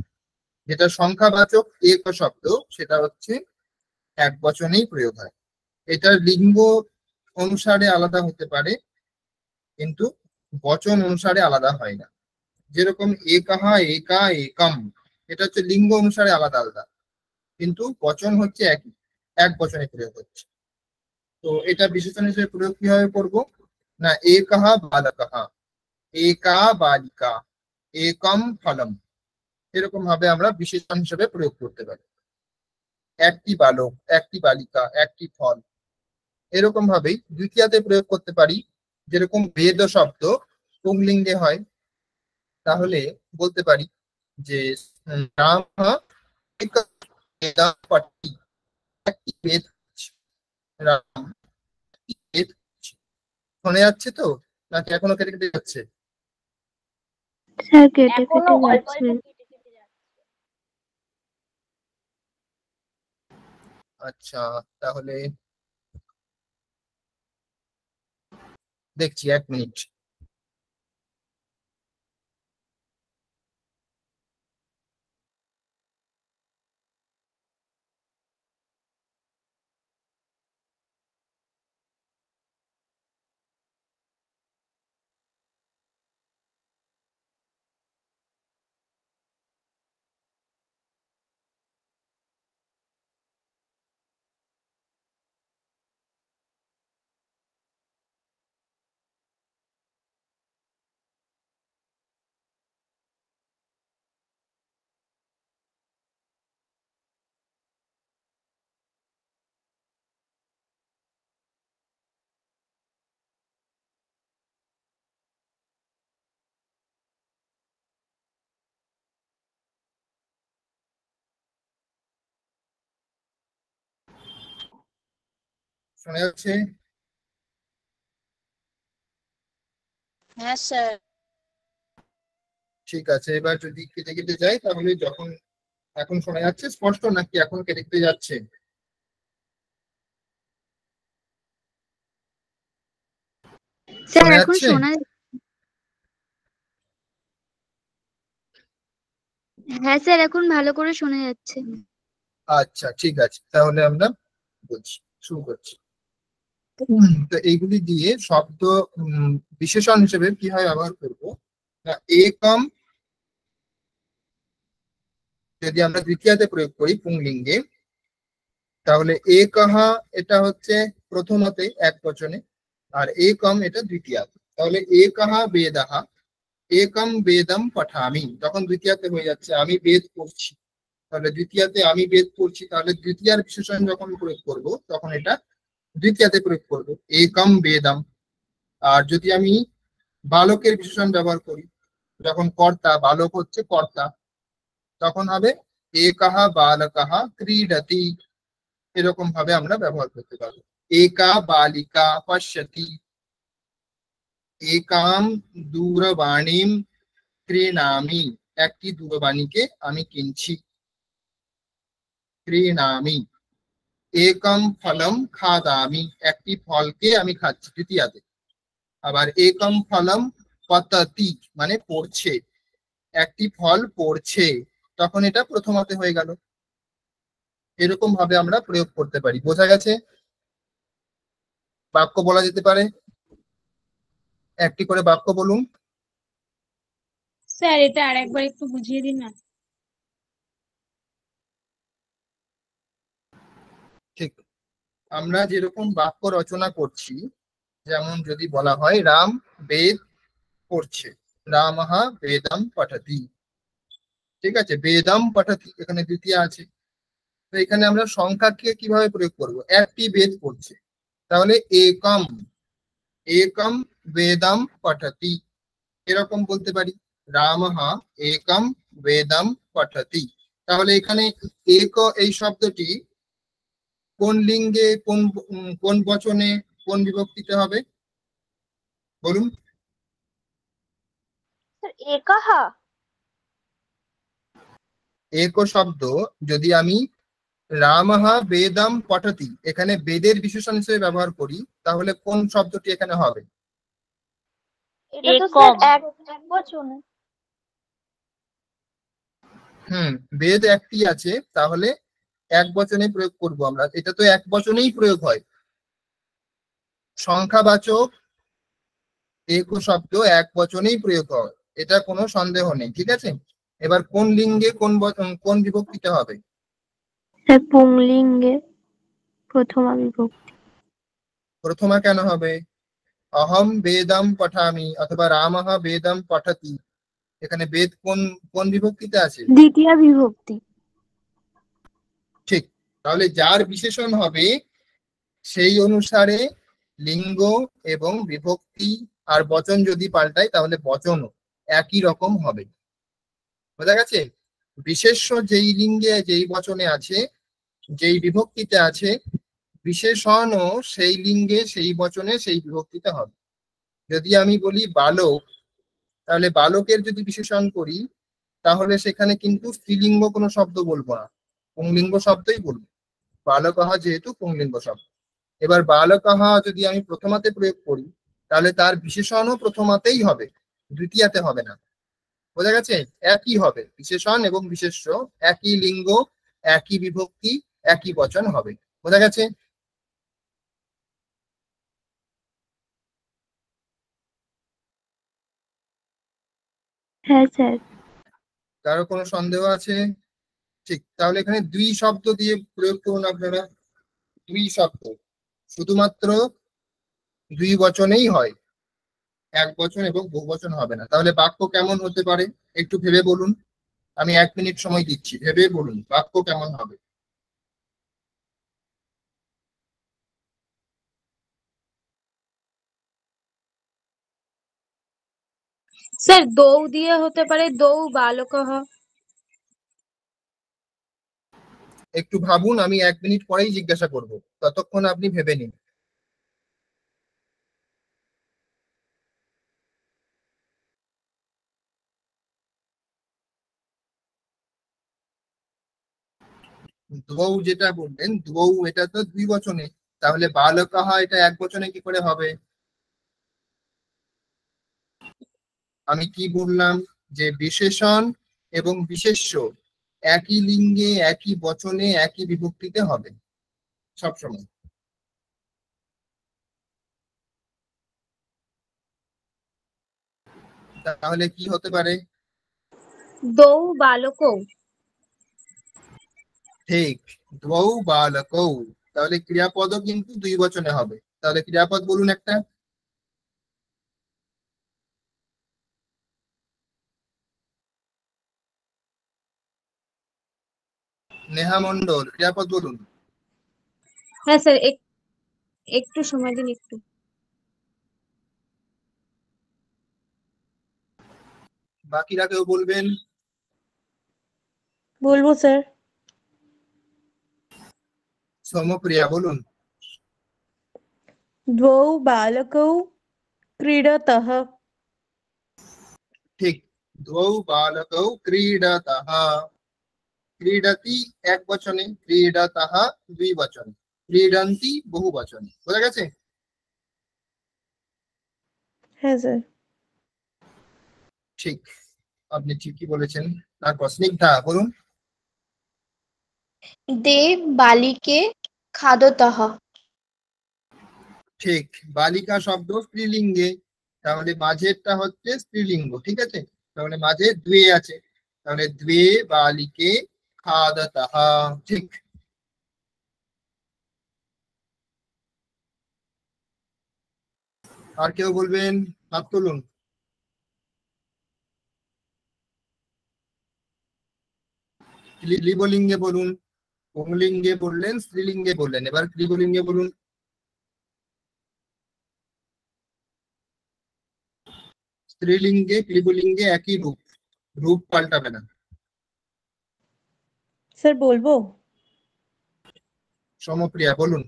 যেটা সংখ্যাবাচক এক শব্দ সেটা হচ্ছে এক বচনেই প্রয়োগ হয়। এটার লিঙ্গ অনুসারে আলাদা হতে পারে, কিন্তু বচন অনুসারে আলাদা হয় না। যেরকম একাহা, একা, একম, এটা হচ্ছে লিঙ্গ অনুসারে আলাদা আলাদা, কিন্তু বচন হচ্ছে একই, এক বচনে প্রয়োগ হচ্ছে। তো এটা বিশেষণ হিসেবে প্রয়োগ কিভাবে করবো না, একাহা বালকাহা, একা বালিকা, একম ফলম, এরকম ভাবে আমরা বিশেষণ হিসেবে প্রয়োগ করতে পারি। একটি বালক, একটি বালিকা, একটি ফল, এরকম ভাবেই দ্বিতীয়াতে প্রয়োগ করতে পারি। যেরকম বেদ শব্দ পুংলিঙ্গে হয়, তাহলে বলতে পারি যে রাম বেদা পঠতি, একটি বেদ পড়ছে, রাম একটি বেদ পড়ছে। শোনা যাচ্ছে তো, নাকি এখনো কেটে কেটে যাচ্ছে? স্যার কেটে কেটে যাচ্ছে। আচ্ছা, তাহলে দেখছি, 1 মিনিট। শোনা যাচ্ছে? হ্যাঁ স্যার। ঠিক আছে, এবার যদি কেটে কেটে যায় তাহলে যখন এখন শোনা যাচ্ছে স্পষ্ট, নাকি এখন কেটে কেটে যাচ্ছে? স্যার শোনা এখন যাচ্ছে? শোনা, হ্যাঁ স্যার এখন ভালো করে শোনা যাচ্ছে। আচ্ছা ঠিক আছে, তাহলে আমরা বলছি, শুরু করছি। তো এইগুলি দিয়ে শব্দ বিশেষণ হিসেবে কিভাবে ব্যবহার করবো, একম যদি আমরা দ্বিতীয়াতে প্রয়োগ করি পুংলিঙ্গে, তাহলে একহ এটা হচ্ছে প্রথমতে এক বচনে, আর একম এটা দ্বিতীয়াতে। তাহলে একহ বেদহ একম বেদম পঠামি, তখন দ্বিতীয়াতে হয়ে যাচ্ছে আমি বেদ পড়ছি। তাহলে দ্বিতীয়াতে আমি বেদ পড়ছি, তাহলে দ্বিতীয়ার বিশেষণ যখন প্রয়োগ করব তখন এটা দ্বিতীয়াতে প্রয়োগ করব, একম বেদম। আর যদি আমি বালকের বিশেষণ ব্যবহার করি, যখন কর্তা, বালক হচ্ছে কর্তা, তখন হবে একহ বালকः ক্রীডতি। এরকম ভাবে আমরা ব্যবহার করতে পারবো। একা বালিকা পশ্যতি, একাম দূরবাণীম ক্রীণামি, একটি দূরবাণীকে আমি কিনছি, ক্রীণামি। একম ফলম খাদামি, একটি ফলকে আমি খাচ্ছি দ্বিতীয়াতে। আবার একম ফলম পততি মানে পড়ছে, একটি ফল পড়ছে, তখন এটা প্রথমাতে হয়ে গেল। এরকম ভাবে আমরা প্রয়োগ করতে পারি। বোঝা গেছে? বাক্য বলা যেতে পারে, একটি করে বাক্য বলুন। স্যার এটা আরেকবার একটু বুঝিয়ে দিন না। ঠিক, আমরা যেরকম বাক্য রচনা করছি, যেমন যদি বলা হয় রাম বেদ পড়ছে, রামঃ বেদম পঠতি, ঠিক আছে, বেদম পঠতি এখানে দ্বিতীয় আছে। তো এখানে আমরা সংখ্যাকে কিভাবে প্রয়োগ করব, একটি বেদ পড়ছে, তাহলে একম একম বেদম পঠতি, এরকম বলতে পারি, রামঃ একম বেদম পঠতি। তাহলে এখানে এক এই শব্দটি কোন লিঙ্গে, কোন বচনে, কোন বিভক্তিতে হবে বলুন? একহ এক শব্দ যদি আমি রামঃ বেদম পঠতি এখানে বেদের বিশেষণ হিসেবে ব্যবহার করি, তাহলে কোন শব্দটি এখানে হবে? এটা তো স্যার এক বচনে। বেদ একটি আছে, তাহলে এক বচনে প্রয়োগ করব আমরা, এটা তো এক বচনেই প্রয়োগ হয়। সংখ্যাবাচক এক শব্দ এক বচনেই প্রয়োগ হয়, এটা কোনো সন্দেহ নেই, ঠিক আছে। এবার কোন লিঙ্গে কোন বিভক্তিতে হবে? পুংলিঙ্গে প্রথমা বিভক্তি। প্রথমা কেন হবে? অহম বেদম পঠামি অথবা রামঃ বেদম পঠতি, এখানে বেদ কোন কোন বিভক্তিতে আছে? দ্বিতীয় বিভক্তি। ঠিক, তাহলে যার বিশেষণ হবে সেই অনুসারে লিঙ্গ এবং বিভক্তি আর বচন যদি পাল্টায় তাহলে বচনও একই রকম হবে। বোঝা গেছে? বিশেষ্য যেই লিঙ্গে যেই বচনে আছে, যেই বিভক্তিতে আছে, বিশেষণও সেই লিঙ্গে সেই বচনে সেই বিভক্তিতে হবে। যদি আমি বলি বালক, তাহলে বালকের যদি বিশেষণ করি তাহলে সেখানে কিন্তু স্ত্রীলিঙ্গ কোনো শব্দ বলবো না, পুংলিঙ্গ শব্দই বলবো, বালকঃ যেহেতু পুংলিঙ্গ শব্দ। এবার বালকঃ যদি আমি প্রথমাতে প্রয়োগ করি তাহলে তার বিশেষণও প্রথমাতেই হবে, দ্বিতীয়াতে হবে না। বোঝা গেছে? একই হবে, বিশেষণ এবং বিশেষ্য একই লিঙ্গ, একই বিভক্তি, একই বচন হবে। বোঝা গেছে? হ্যাঁ স্যার। কারো কোনো সন্দেহ আছে? ঠিক, তাহলে এখানে দুই শব্দ দিয়ে প্রয়োগ করুন আপনারা, দুই শব্দ, শুধুমাত্র দুই বচনেই হয়, এক বচন এবং বহু বচন হবে না। তাহলে বাক্য কেমন হতে পারে একটু ভেবে বলুন, আমি 1 মিনিট সময় দিচ্ছি, ভেবে বলুন বাক্য কেমন হবে। স্যার দৌ দিয়ে হতে পারে দৌ বালকঃ। একটু ভাবুন, আমি 1 মিনিট পরেই জিজ্ঞাসা করব, ততক্ষণ আপনি ভেবে নিন। দ্বৌ যেটা বললেন, দ্বৌ এটা তো দুই বচনে, তাহলে বালকঃ এটা এক বচনে কি করে হবে? আমি কি বললাম যে বিশেষণ এবং বিশেষ্য একই লিঙ্গে, একই বচনে, একই বিভক্তিতে হবে সবসময়। তাহলে কি হতে পারে? দৌ বালকৌ। ঠিক, দ্বৌ বালকৌ। তাহলে ক্রিয়াপদও কিন্তু দুই বচনে হবে। তাহলে ক্রিয়াপদ বলুন একটা। নেহা মণ্ডল, ক্রিয়াপদ বলুন। হ্যাঁ স্যার, একটু সময় দিন একটু। বাকিরা কেউ বলবেন? বলবো স্যার। সমপ্রিয়া বলুন। দ্বৌ বালকৌ ক্রীডতঃ। ঠিক, দ্বৌ বালকৌ ক্রীডতঃ। ক্রীডতি এক বচনে, ক্রীডতঃ দুই বচনে, ক্রীডন্তি বহু বচনে। বোঝা গেছে? হ্যাঁ স্যার। ঠিক, আপনি ঠিকই বলেছেন। তারপর স্নিগ্ধা বলুন। দে বালিকে খাদতঃ। ঠিক, বালিকা শব্দ স্ত্রীলিঙ্গে, তাহলে মাঝেরটা হচ্ছে স্ত্রীলিঙ্গ। ঠিক আছে, তাহলে মাঝে দ্বে আছে, তাহলে দ্বে বালিকে খাদতঃ। ঠিক। আর কেউ বলবেন? হাত তুলুন। ক্লিবলিঙ্গে বলুন। পুংলিঙ্গে বললেন, স্ত্রীলিঙ্গে বললেন, এবার ক্লিবলিঙ্গে বলুন। স্ত্রীলিঙ্গে ক্লিবলিঙ্গে একই রূপ, রূপ পাল্টাবে না। স্যার বলবো। সমপ্রিয়া বলুন।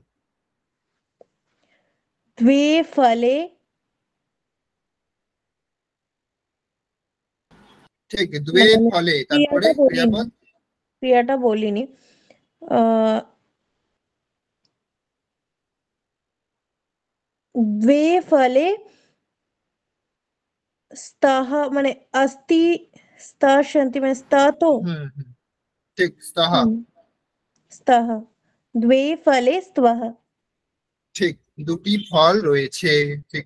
দ্বে ফলে। ঠিক, দ্বে ফলে, তারপরে ক্রিয়াপদ। ক্রিয়াটা বলিনি। দ্বে ফলে স্তः মানে अस्ति स्तः सन्ति মানে स्तः তো। ঠিক, স্তः। স্তः। দ্বে ফলে স্তः। ঠিক, দুটি ফল রয়েছে। ঠিক,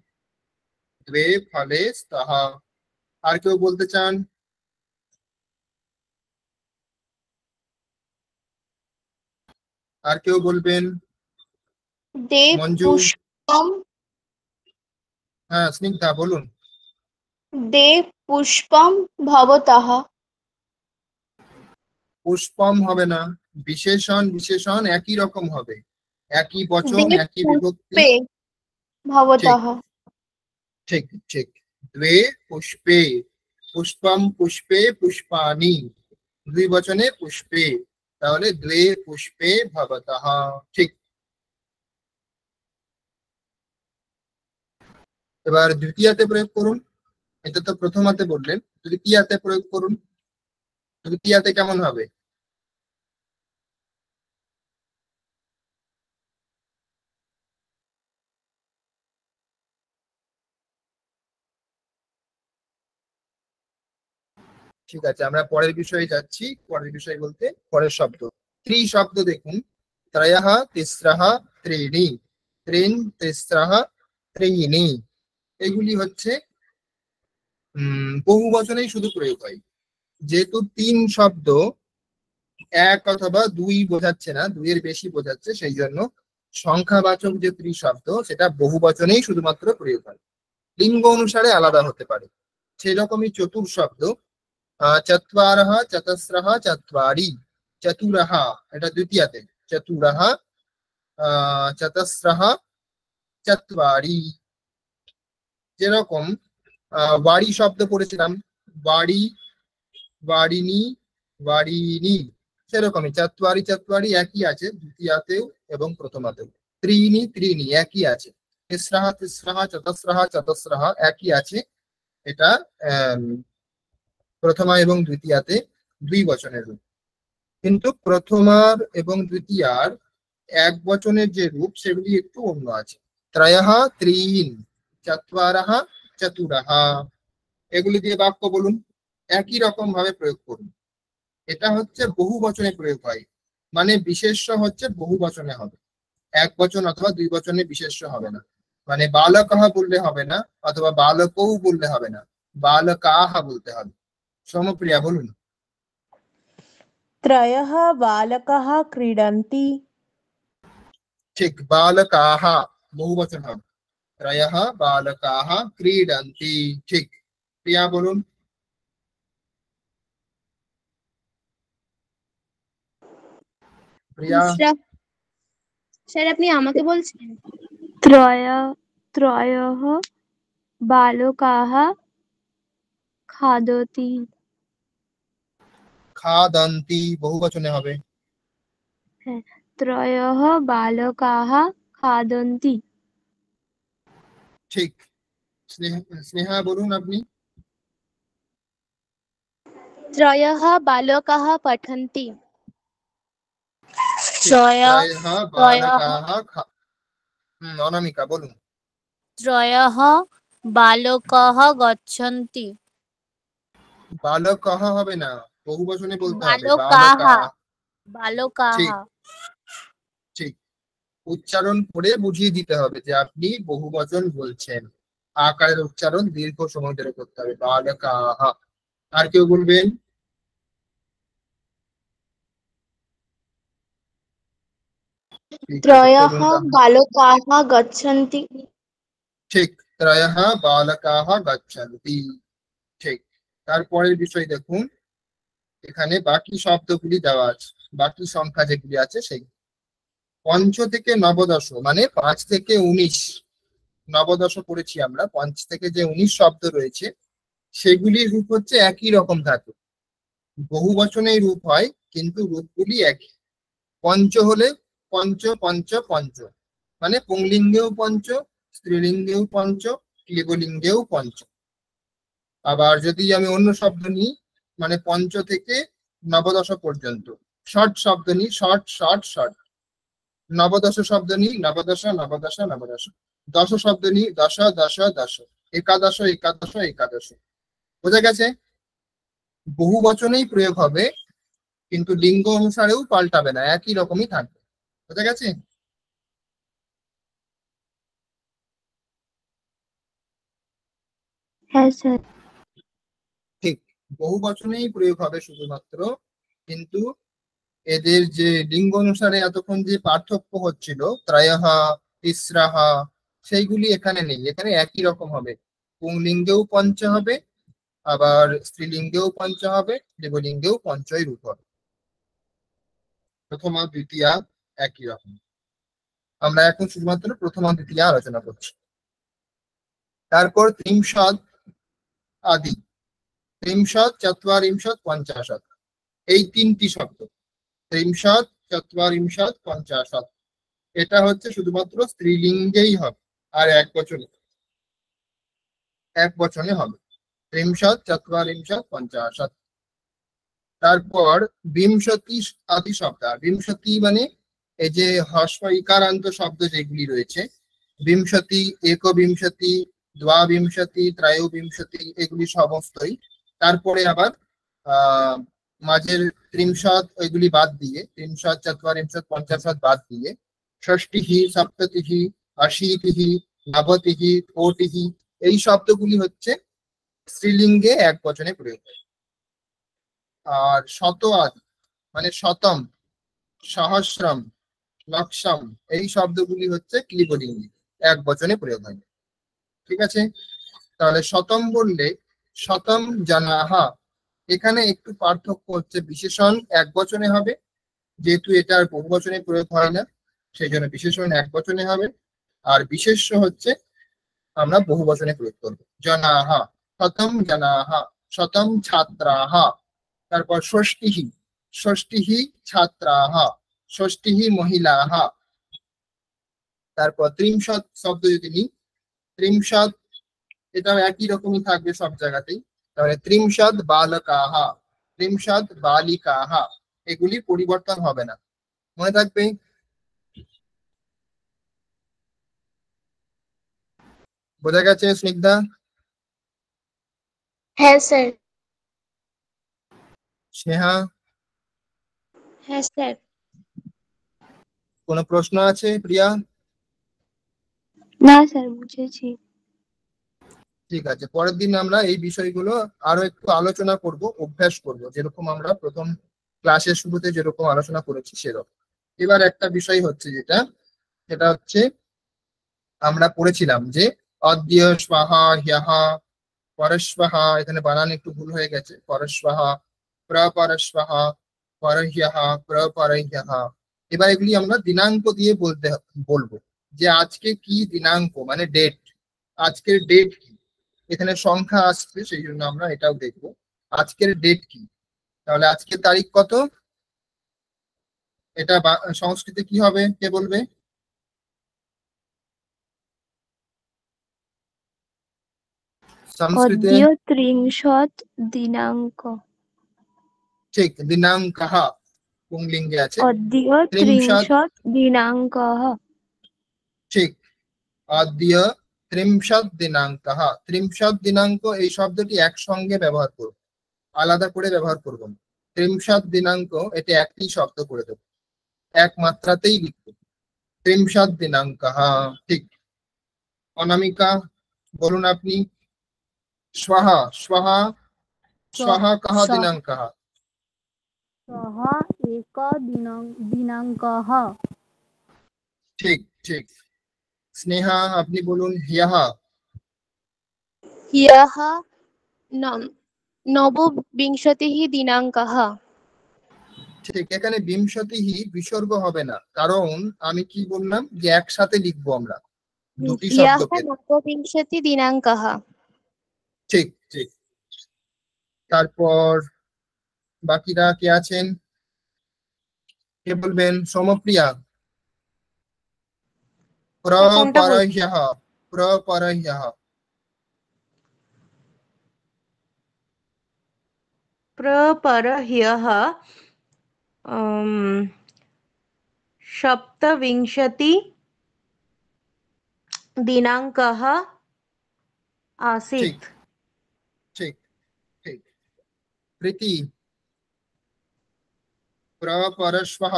দ্বে ফলে স্তः। আর কেউ বলতে চান? আর কেউ বলবেন? দে মঞ্জু। পুষ্পম। হ্যাঁ, স্নিগ্ধা বলুন। দে পুষ্পম ভবতঃ। পুষ্পম হবে না, বিশেষণ বিশেষণ একই রকম হবে, একই বচন দে একই বিভক্তি। পুষ্পে ভবতঃ। ঠিক ঠিক, দ্বে পুষ্পে, পুষ্পম পুষ্পে পুষ্পানি, দুই বচনে পুষ্পে, তাহলে দ্বে পুষ্পে ভবতঃ। ঠিক। এবার দ্বিতীয়াতে প্রয়োগ করুন। এটা তো প্রথমাতে বললেন, তৃতীয়াতে প্রয়োগ করুন। তৃতীয়াতে কেমন হবে? ঠিক আছে, আমরা পরের বিষয়ে যাচ্ছি। পরের বিষয় বলতে পরের শব্দ ত্রি শব্দ দেখুন। ত্রয়ঃ তিস্রঃ ত্রীণি, ত্রিন তিস্রঃ ত্রয়ীণি, এগুলি হচ্ছে বহু বচনেই শুধু প্রয়োগ হয়। যেহেতু তিন শব্দ এক অথবা দুই বোঝাচ্ছে না, দুইয়ের বেশি বোঝাচ্ছে, সেই জন্য সংখ্যাবাচক যে ত্রি শব্দ সেটা বহু বচনেই শুধুমাত্র প্রয়োগ হয়, লিঙ্গ অনুসারে আলাদা হতে পারে। সেই রকমই চতুর শব্দ চত্বারঃ চতস্রঃ চত্বারি, চতুরঃ এটা দ্বিতীয়াতে, চতুরঃ চতস্রঃ চত্বারি। যেরকম বাড়ি শব্দ পড়েছিলাম, বাড়ি, বাড়িনি, বাড়িনি, সেরকমই চত্বারি চত্বারি একই আছে দ্বিতীয়াতেও এবং প্রথমাতেও। ত্রিণি ত্রিণি একই আছে, তিস্রঃ তিস্রঃ চতস্রঃ চতস্রঃ একই আছে। এটা প্রথমা এবং দ্বিতীয়াতে দুই বচনের রূপ, কিন্তু প্রথমার এবং দ্বিতীয়ার এক বচনের যে রূপ সেগুলি একটু অন্য আছে। ত্রয়ঃ ত্রিণ, চত্বারঃ চতুরঃ, এগুলি দিয়ে বাক্য বলুন, একই রকম ভাবে প্রয়োগ করুন। এটা হচ্ছে বহু বচনে প্রয়োগ হয়, মানে বিশেষ্য হচ্ছে বহু বচনে হবে, এক বচন অথবা দুই বচনে বিশেষ্য হবে না। মানে বালকঃ বললে হবে না, অথবা বালকৌ বললে হবে না, বালকাহা বলতে হবে। সমপ্রিয়া বলুন। त्रयः बालकाः क्रीडन्ति। ঠিক, বালকাহা বহু বচন হবে। ত্রয়ঃ বালকাः ক্রীডন্তি। ঠিক, প্রিয়া বলুন। প্রিয়া। স্যার আপনি আমাকে বলছেন? त्रयः बालकाः खादति। খাদন্তি বহু বচনে হবে। त्रयः बालकाः खादन्ति। ঠিক, স্নেহা বলুন আপনি। त्रयः बालकाः पठन्ति। ত্রয়ঃ বালকাः অনামিকা বলুন। त्रयः बालकाः गच्छन्ति। বালকাহ হবে না, বহু বচনে বলতে হবে। বালকাः। বালকাः। बालकाः। ঠিক ঠিক, উচ্চারণ করে বুঝিয়ে দিতে হবে যে আপনি বহু বচন বলছেন। আকারের উচ্চারণ দীর্ঘ সময় ধরে করতে হবে। বালকাহ। আর কেউ বলবেন? त्रयः बालकाः गच्छन्ति। ঠিক, ত্রয়ঃ বালকাः গচ্ছন্তি। ঠিক, তারপরের বিষয় দেখুন, এখানে বাকি শব্দগুলি দেওয়া আছে, বাকি সংখ্যা যেগুলি আছে সেই পঞ্চ থেকে নবদশ, মানে 5 থেকে 19 নবদশ পড়েছি আমরা। 5 থেকে যে 19 শব্দ রয়েছে সেগুলির রূপ হচ্ছে একই রকম ধাতু। বহু বচনেই রূপ হয় কিন্তু রূপগুলি একই। পঞ্চ হলে পঞ্চ পঞ্চ পঞ্চ, মানে পুংলিঙ্গেও পঞ্চ, স্ত্রীলিঙ্গেও পঞ্চ, ক্লিবলিঙ্গেও পঞ্চ। আবার যদি আমি অন্য শব্দ নিই, মানে পঞ্চ থেকে নবদশ পর্যন্ত ষট শব্দ নিই, ষট ষট ষট। নবদশ শব্দ নিই, নবদশ নবদশ নবদশ। দশ শব্দ নিই, দশ দশ দশ। একাদশ একাদশ একাদশ। বোঝা গেছে? বহু বচনেই প্রয়োগ হবে কিন্তু লিঙ্গ অনুসারেও পাল্টাবে না, একই রকমই থাকবে। বোঝা গেছে? হ্যাঁ স্যার। ঠিক, বহু বচনেই প্রয়োগ হবে শুধুমাত্র, কিন্তু এদের যে লিঙ্গ অনুসারে এতক্ষণ যে পার্থক্য হচ্ছিল, ত্রয়ঃ তিস্রঃ, সেইগুলি এখানে নেই। এখানে একই রকম হবে। পুংলিঙ্গেও পঞ্চ হবে, আবার স্ত্রীলিঙ্গেও পঞ্চ হবে, দেবলিঙ্গেও পঞ্চই রূপ হবে। প্রথমা দ্বিতীয়া একই রকম। আমরা এখন শুধুমাত্র প্রথমা দ্বিতীয়া আলোচনা করছি। তারপর ত্রিংশৎ আদি, ত্রিংশৎ চত্বারিংশৎ পঞ্চাশৎ, এই তিনটি শব্দ ত্রিংশৎ চত্বারিংশৎ পঞ্চাশৎ, এটা হচ্ছে শুধুমাত্র স্ত্রীলিঙ্গেই হবে, আর এক বচনে হবে। ত্রিংশৎ চত্বারিংশৎ পঞ্চাশৎ। তারপর বিংশতি আদি শব্দ। বিংশতি মানে এই যে হ্রস্ব ইকারান্ত শব্দ যেগুলি রয়েছে, বিংশতি, একবিংশতি, দ্বাবিংশতি, ত্রয়োবিংশতি, এগুলি সমস্তই। তারপরে আবার মাঝের ত্রিংশৎ ওইগুলি বাদ দিয়ে, ত্রিংশৎ চত্বারিংশৎ পঞ্চাশৎ বাদ দিয়ে ষষ্টিঃ সপ্ততিঃ অশীতিঃ নবতিঃ কোটিঃ, এই শব্দগুলি হচ্ছে স্ত্রীলিঙ্গে এক বচনে প্রয়োগ হয়। আর শত আদি মানে শতম, সহস্রম, লক্ষম, এই শব্দগুলি হচ্ছে ক্লিবলিঙ্গে এক বচনে প্রয়োগ হয়। ঠিক আছে? তাহলে শতম বললে শতম জানাহা, এখানে একটু পার্থক্য হচ্ছে, বিশেষণ এক বচনে হবে, যেহেতু এটার বহু বচনে প্রয়োগ হয় না সেই জন্য বিশেষণ এক বচনে হবে। আর বিশেষ্য হচ্ছে আমরা বহু বচনে প্রয়োগ করবো। জনাহা, শতম জনাহা, শতম ছাত্রাহা। তারপর ষষ্টিঃ, ষষ্টিঃ ছাত্রাহা, ষষ্টিঃ মহিলাহা। তারপর ত্রিংশৎ শব্দ যদি নিই, ত্রিংশৎ এটাও একই রকমই থাকবে সব জায়গাতেই। তাহলে ত্রিংশৎ বালকাহা, ত্রিংশৎ বালিকাহা, এগুলি পরিবর্তন হবে না, মনে থাকবে। বোঝা গেছে স্নিগ্ধা? হ্যাঁ স্যার। স্নেহা? হ্যাঁ স্যার। কোনো প্রশ্ন আছে প্রিয়া? না স্যার, বুঝেছি। ঠিক আছে, পরের দিন আমরা এই বিষয়গুলো আরো একটু আলোচনা করব, অভ্যাস করব, যেরকম আমরা প্রথম ক্লাসের শুরুতে যেরকম আলোচনা করেছি সেরকম। এবার একটা বিষয় হচ্ছে সেটা হচ্ছে আমরা পড়েছিলাম যে অদ্য স্বাহা হ্যাহা পরস্বাহা, এখানে বানান একটু ভুল হয়ে গেছে, পরস্বাহা প্রপরস্বাহা পরহ্যাহা প্রপরহ্যাহা। এবার এগুলি আমরা দিনাঙ্ক দিয়ে বলবো যে আজকে কি দিনাঙ্ক, মানে ডেট, আজকের ডেট কি। এখানে সংখ্যা আসছে সেই জন্য আমরা এটাও দেখবো আজকের ডেট কি। তাহলে আজকের তারিখ কত, এটা সংস্কৃতে কি হবে, কে বলবে? সংস্কৃতে অদ্য ত্রিংশৎ দিনাঙ্ক। ঠিক, দিনাঙ্কঃ পুংলিঙ্গে আছে। অদ্য ত্রিংশৎ, ত্রিংশৎ দিনাঙ্কः। ঠিক, অদ্য ত্রিংশৎ দিনাঙ্কঃ। ত্রিংশৎ দিনাঙ্ক এই শব্দটি একসঙ্গে ব্যবহার করব, আলাদা করে ব্যবহার করব না। ত্রিংশৎ দিনাঙ্ক এটা একটি শব্দ করে দেব, এক মাত্রাতেই লিখব, ত্রিংশৎ দিনাঙ্কঃ। ঠিক, অনামিকা বলুন আপনি। স্বাহা স্বাহা স্বাহা কः দিনাঙ্কः? सः एक दिनाङ्कः। ঠিক ঠিক। স্নেহা আপনি বলুন। হ্যাহা ह्यः नवविंशतिः दिनाङ्कः। ঠিক, এখানে বিংশতিহি বিসর্গ হবে না, কারণ আমি কি বললাম যে একসাথে লিখবো আমরা দুটি ह्यः শব্দকে। नवविंशतिः दिनाङ्कः। ঠিক ঠিক। তারপর বাকিরা কে আছেন, কে বলবেন? সমপ্রিয়া। প্রপরহ্যঃ প্রপরহ্যঃ। प्रपरह्यः सप्तविंशति दिनाङ्कः आसीत्। ঠিক ঠিক। প্রীতি। প্রপরস্বঃ।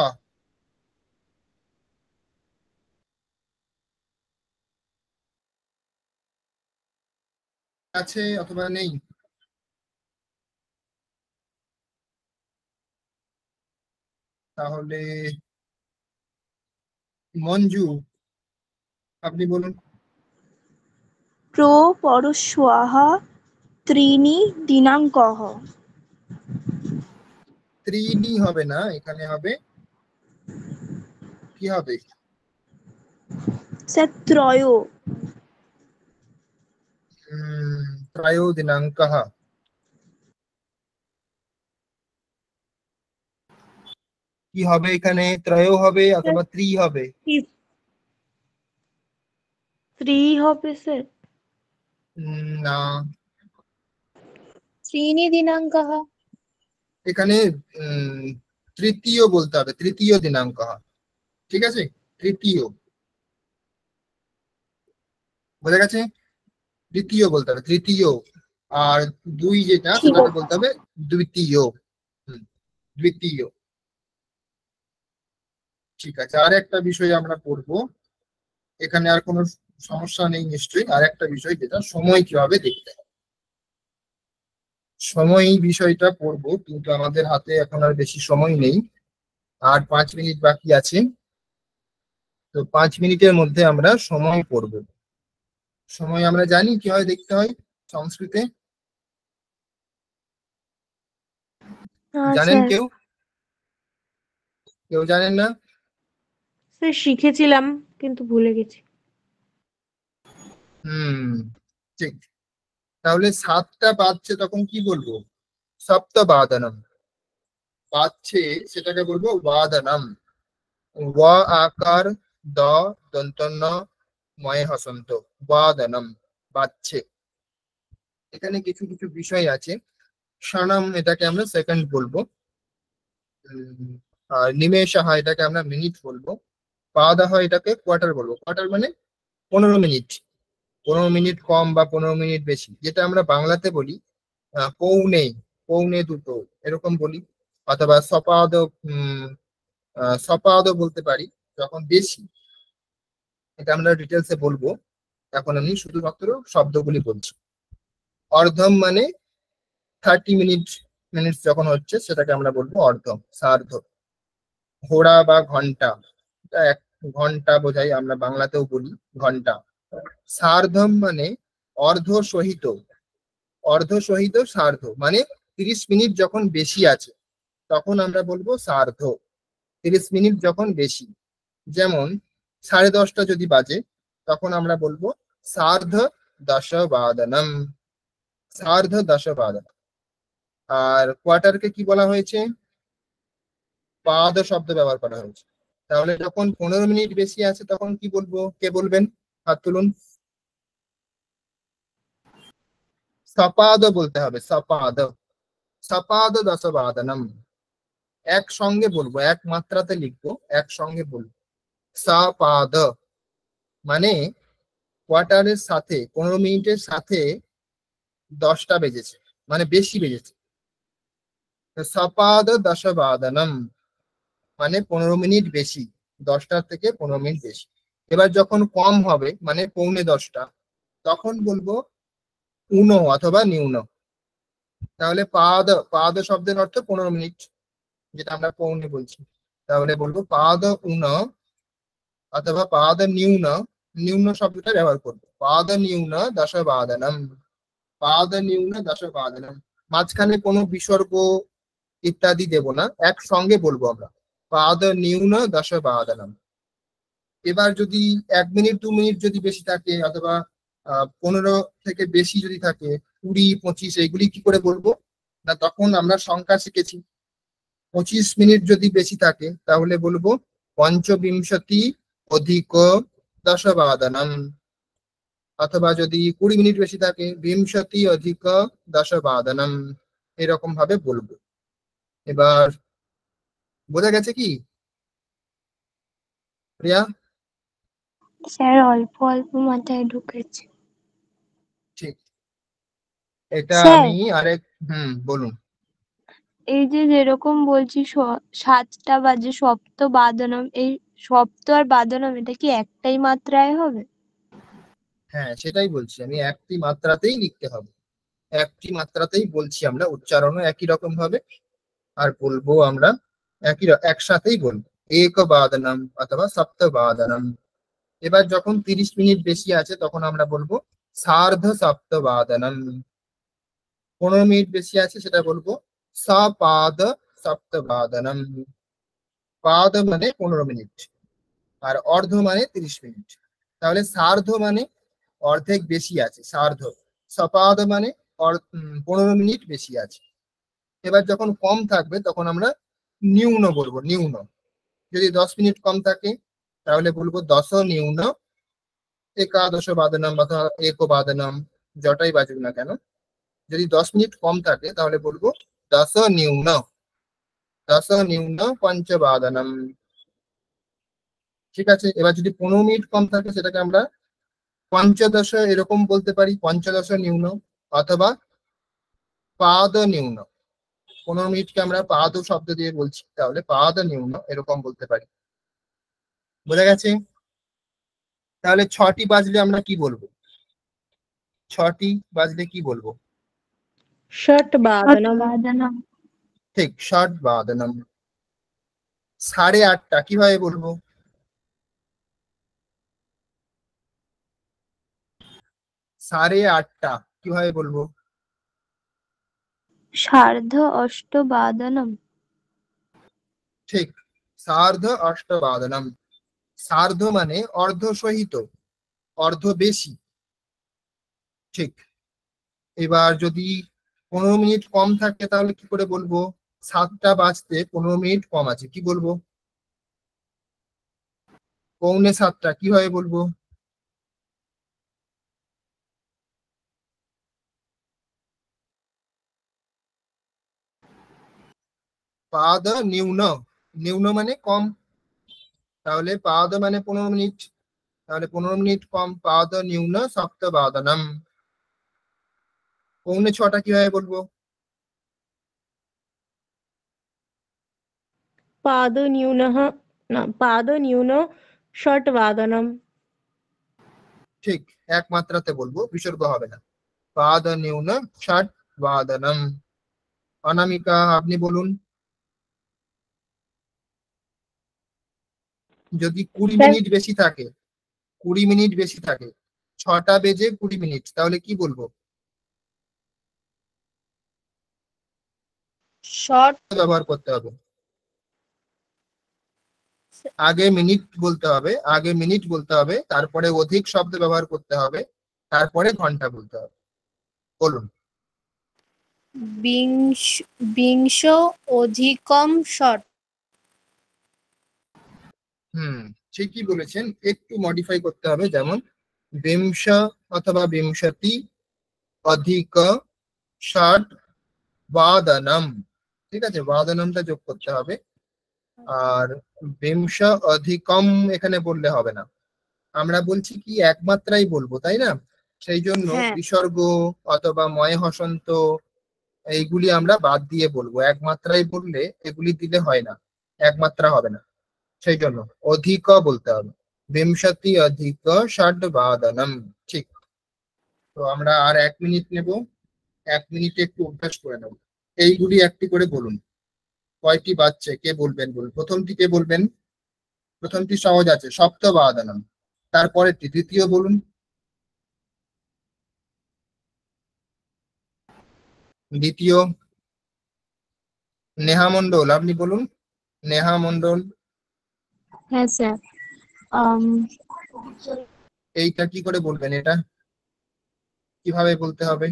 আছে অথবা নেই? তাহলে মঞ্জু আপনি বলুন। প্রপরস্বাহ ত্রিণি দিনাঙ্কः। ত্রিণী হবে না, এখানে হবে কি হবে? স্যার ত্রয়। ত্রয়ো দিনাঙ্কः। কি হবে এখানে? ত্রয় হবে অথবা ত্রি হবে? স্ত্রী হবে স্যার। না, त्रीणि दिनाङ्कः। এখানে তৃতীয় বলতে হবে, তৃতীয় দিনাঙ্ক। ঠিক আছে, তৃতীয়, বোঝা গেছে? তৃতীয় বলতে হবে, তৃতীয়। আর দুই যেটা সেটাকে বলতে হবে দ্বিতীয়। দ্বিতীয়। ঠিক আছে, আর একটা বিষয় আমরা পড়বো, এখানে আর কোনো সমস্যা নেই নিশ্চয়ই। আর একটা বিষয় যেটা সময় কিভাবে দেখতে হবে, সময় বিষয়টা পড়বো, কিন্তু আমাদের হাতে এখন আর বেশি সময় নেই, আর 5 মিনিট বাকি আছে। তো 5 মিনিটের মধ্যে আমরা সময় পড়বো। সময় আমরা জানি কিভাবে দেখতে হয় সংস্কৃতে, জানেন স্যার। কেউ? কেউ জানেন না? স্যার শিখেছিলাম কিন্তু ভুলে গেছি। ঠিক। তাহলে 7টা বাজছে তখন কি বলবো? সপ্তবাদনম। বাজছে সেটাকে বলবো বাদনম। ওয়া আকার দ দন্তন্য ময় হসন্ত, বাদনম, বাজছে। এখানে কিছু কিছু বিষয় আছে। সনম এটাকে আমরা সেকেন্ড বলবো, আর নিমেষাহ এটাকে আমরা মিনিট বলবো, পাদাহ এটাকে কোয়ার্টার বলবো। কোয়ার্টার মানে 15 মিনিট, 15 মিনিট কম বা 15 মিনিট বেশি, যেটা আমরা বাংলাতে বলি পৌনে, পৌনে দুটো এরকম বলি, অথবা সপাদ, সপাদ বলতে পারি যখন বেশি। এটা আমরা ডিটেলসে বলবো, এখন আমি শুধুমাত্র শব্দগুলি বলছি। অর্ধম মানে 30 মিনিট যখন হচ্ছে সেটাকে আমরা বলবো অর্ধম, সার্ধ। ঘোড়া বা ঘন্টা, এটা 1 ঘন্টা বোঝাই, আমরা বাংলাতেও বলি ঘন্টা। সার্ধম মানে অর্ধ সহিত, অর্ধ সহিত সার্ধ মানে 30 মিনিট যখন বেশি আছে তখন আমরা বলবো সার্ধ। 30 মিনিট যখন বেশি, যেমন 10:30 যদি বাজে তখন আমরা বলবো সার্ধ দশবাদনম, সার্ধ দশবাদনম। আর কোয়ার্টারকে কি বলা হয়েছে? পাদ শব্দ ব্যবহার করা হয়েছে। তাহলে যখন 15 মিনিট বেশি আছে তখন কি বলবো? কে বলবেন? হাত তুলুন। সপাদ বলতে হবে, সপাদ, সপাদ দশবাদনম। একসঙ্গে বলবো, এক মাত্রাতে লিখবো, একসঙ্গে বলবো। সপাদ মানে কোয়ার্টারের সাথে 15 মিনিটের সাথে 10টা বেজেছে, মানে বেশি বেজেছে। সপাদ দশবাদনম মানে 15 মিনিট বেশি, 10টার থেকে 15 মিনিট বেশি। এবার যখন কম হবে মানে 9:45 তখন বলবো উনো অথবা নিউন। তাহলে পাদ, পাদ শব্দের অর্থ 15 মিনিট, যেটা আমরা পৌনে বলছি। তাহলে বলবো পাদ উন অথবা পাদ নিউন, নিউন শব্দটা ব্যবহার করবো। পাদ নিউন দশবাদনম, পাদ নিউন দশবাদনম। মাঝখানে কোনো বিসর্গ ইত্যাদি দেব না, একসঙ্গে বলবো আমরা পাদ নিউন দশবাদনম। এবার যদি 1 মিনিট 2 মিনিট যদি বেশি থাকে অথবা 15 থেকে বেশি যদি থাকে, 20 25, এইগুলি কি করে বলবো না? তখন আমরা সংখ্যা শিখেছি। 25 মিনিট যদি বেশি থাকে তাহলে বলবো পঞ্চবিংশতি অধিক দশবাদনম, অথবা যদি 20 মিনিট বেশি থাকে বিংশতি অধিক দশবাদনম, এরকম ভাবে বলবো। এবার বোঝা গেছে কি প্রিয়া? স্যার অল্প অল্প মাথায় ঢুকেছে। ঠিক, এটা স্যার আমি আরেক বলুন। এই যে যেরকম বলছি 7টা বাজে সপ্ত বাদনম, এই সপ্ত আর বাদনম এটা কি একটাই মাত্রায় হবে? হ্যাঁ সেটাই বলছি আমি, একটি মাত্রাতেই লিখতে হবে, একটি মাত্রাতেই বলছি আমরা, উচ্চারণও একই রকম হবে আর বলবো আমরা একসাথেই বলবো এক বাদনম অথবা সপ্ত বাদনম। এবার যখন 30 মিনিট বেশি আছে তখন আমরা বলবো সার্ধ সপ্ত বাদনম। 15 মিনিট বেশি আছে সেটা বলবো সপাদ সপ্ত বাদনম। পাদ মানে 15 মিনিট আর অর্ধ মানে 30 মিনিট। তাহলে সার্ধ মানে অর্ধেক বেশি আছে, সার্ধ। সপাদ মানে 15 মিনিট বেশি আছে। এবার যখন কম থাকবে তখন আমরা নিউন বলবো, নিউন। যদি 10 মিনিট কম থাকে তাহলে বলবো দশ নিউন একাদশ বাদনম অথবা এক বাদনম, যটাই বাজুক না কেন। যদি 10 মিনিট কম থাকে তাহলে বলবো দশ নিউন, দশ নিউন পঞ্চবাদনম। ঠিক আছে, এবার যদি 15 মিনিট কম থাকে সেটাকে আমরা পঞ্চদশ এরকম বলতে পারি, পঞ্চদশ নিউন অথবা পাদ নিউন। 15 মিনিটকে আমরা পাদ শব্দ দিয়ে বলছি, তাহলে পাদ নিউন এরকম বলতে পারি। বোঝা গেছে? তাহলে 6টি বাজলে আমরা কি বলবো? 6টি বাজলে কি বলবো? ষট বাদনম। বাদনম ঠিক, ষট বাদনম। 8:30 কিভাবে বলবো? 8:30 কিভাবে বলবো? সার্ধ অষ্ট বাদনম। ঠিক, সার্ধ অষ্টবাদনম। সার্ধ মানে অর্ধ সহিত, অর্ধ বেশি। ঠিক, এবার যদি 15 মিনিট কম থাকে তাহলে কি করে বলবো? 7টা বাজতে 15 মিনিট কম আছে, কি বলবো? পৌনে 7টা কিভাবে বলবো? পাদ নিউন, নিউন মানে কম। তাহলে পাদ মানে 15 মিনিট, তাহলে 15 মিনিট কম, পাদ নিউন সপ্তবাদনম। পৌনে 6টা কিভাবে বলবো? পাদ न्यूनः না পাদ न्यून ষট বাদনম। ঠিক, এক মাত্রাতে বলবো, বিসর্গ হবে না। বাদন্যূন ষাট বাদনম। অনামিকা আপনি বলুন। যদি 20 মিনিট বেশি থাকে, 20 মিনিট বেশি থাকে, 6টা বেজে 20 মিনিট, তাহলে কি বলবো? শর্ট ব্যবহার করতে হবে, আগে মিনিট বলতে হবে, আগে মিনিট বলতে হবে, তারপরে অধিক শব্দ ব্যবহার করতে হবে, তারপরে ঘন্টা বলতে হবে। বলুন। বিংশ অধিকম শর্ট। ঠিকই বলেছেন, একটু মডিফাই করতে হবে, যেমন বিংশ অথবা বিংশতি অধিক ষাট বাদনম, ঠিক আছে, বাদনমটা যোগ করতে হবে। আর বিংশ অধিকম এখানে বললে হবে না, আমরা বলছি কি একমাত্রাই বলবো, তাই না? সেই জন্য হ্যাঁ। বিসর্গ অথবা ময় হসন্ত এইগুলি আমরা বাদ দিয়ে বলবো, একমাত্রাই বললে এগুলি দিলে হয় না, একমাত্রা হবে না, সেই জন্য অধিক বলতে হবে, বিংশতি অধিক ষাট বাদনম। ঠিক, তো আমরা আর 1 মিনিট নেব, 1 মিনিটে একটু অভ্যাস করে নেব। এইগুলি একটি করে বলুন, কয়টি বাজছে কে বলবেন? বলুন, প্রথমটি কে বলবেন? প্রথমটি সহজ আছে, সপ্ত বাদনম। তারপরেরটি দ্বিতীয় বলুন। দ্বিতীয় নেহা মণ্ডল, আপনি বলুন। নেহা মণ্ডল, হ্যাঁ স্যার। এইটা কি করে বলবেন? এটা কিভাবে বলতে হবে?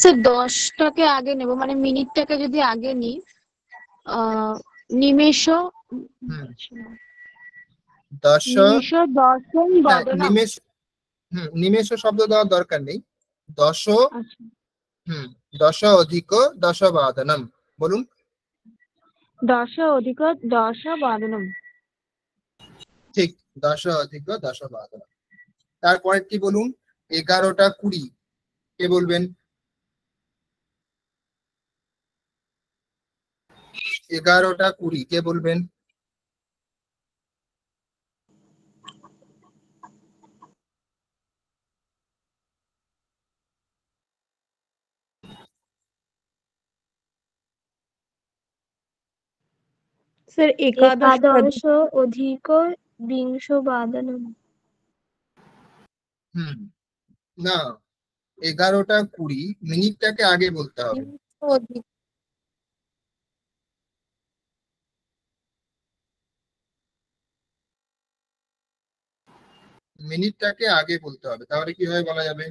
স্যার 10টাকে আগে নেব, মানে মিনিটটাকে যদি আগে নিই, নিমেষ দশ, নিমেষ দশম হ্যাঁ, বদনম। নিমেষ, নিমেষ শব্দ দেওয়ার দরকার নেই, দশ, আচ্ছা, দশ অধিক দশ বাদনম বলুন। দশ অধিক দশ বদনম। ঠিক, দশ অধিক দশ বাদনম। তারপরে কি বলুন? 11টা 20 কে বলবেন? 11টা 20 কে বলবেন? স্যার একাদশ একাদশ অধিক বিংশ বাদনম। না, 11টা 20 মিনিটটাকে আগে বলতে হবে। মিনিটটাকে আগে বলতে হবে, তাহলে কিভাবে বলা যাবে?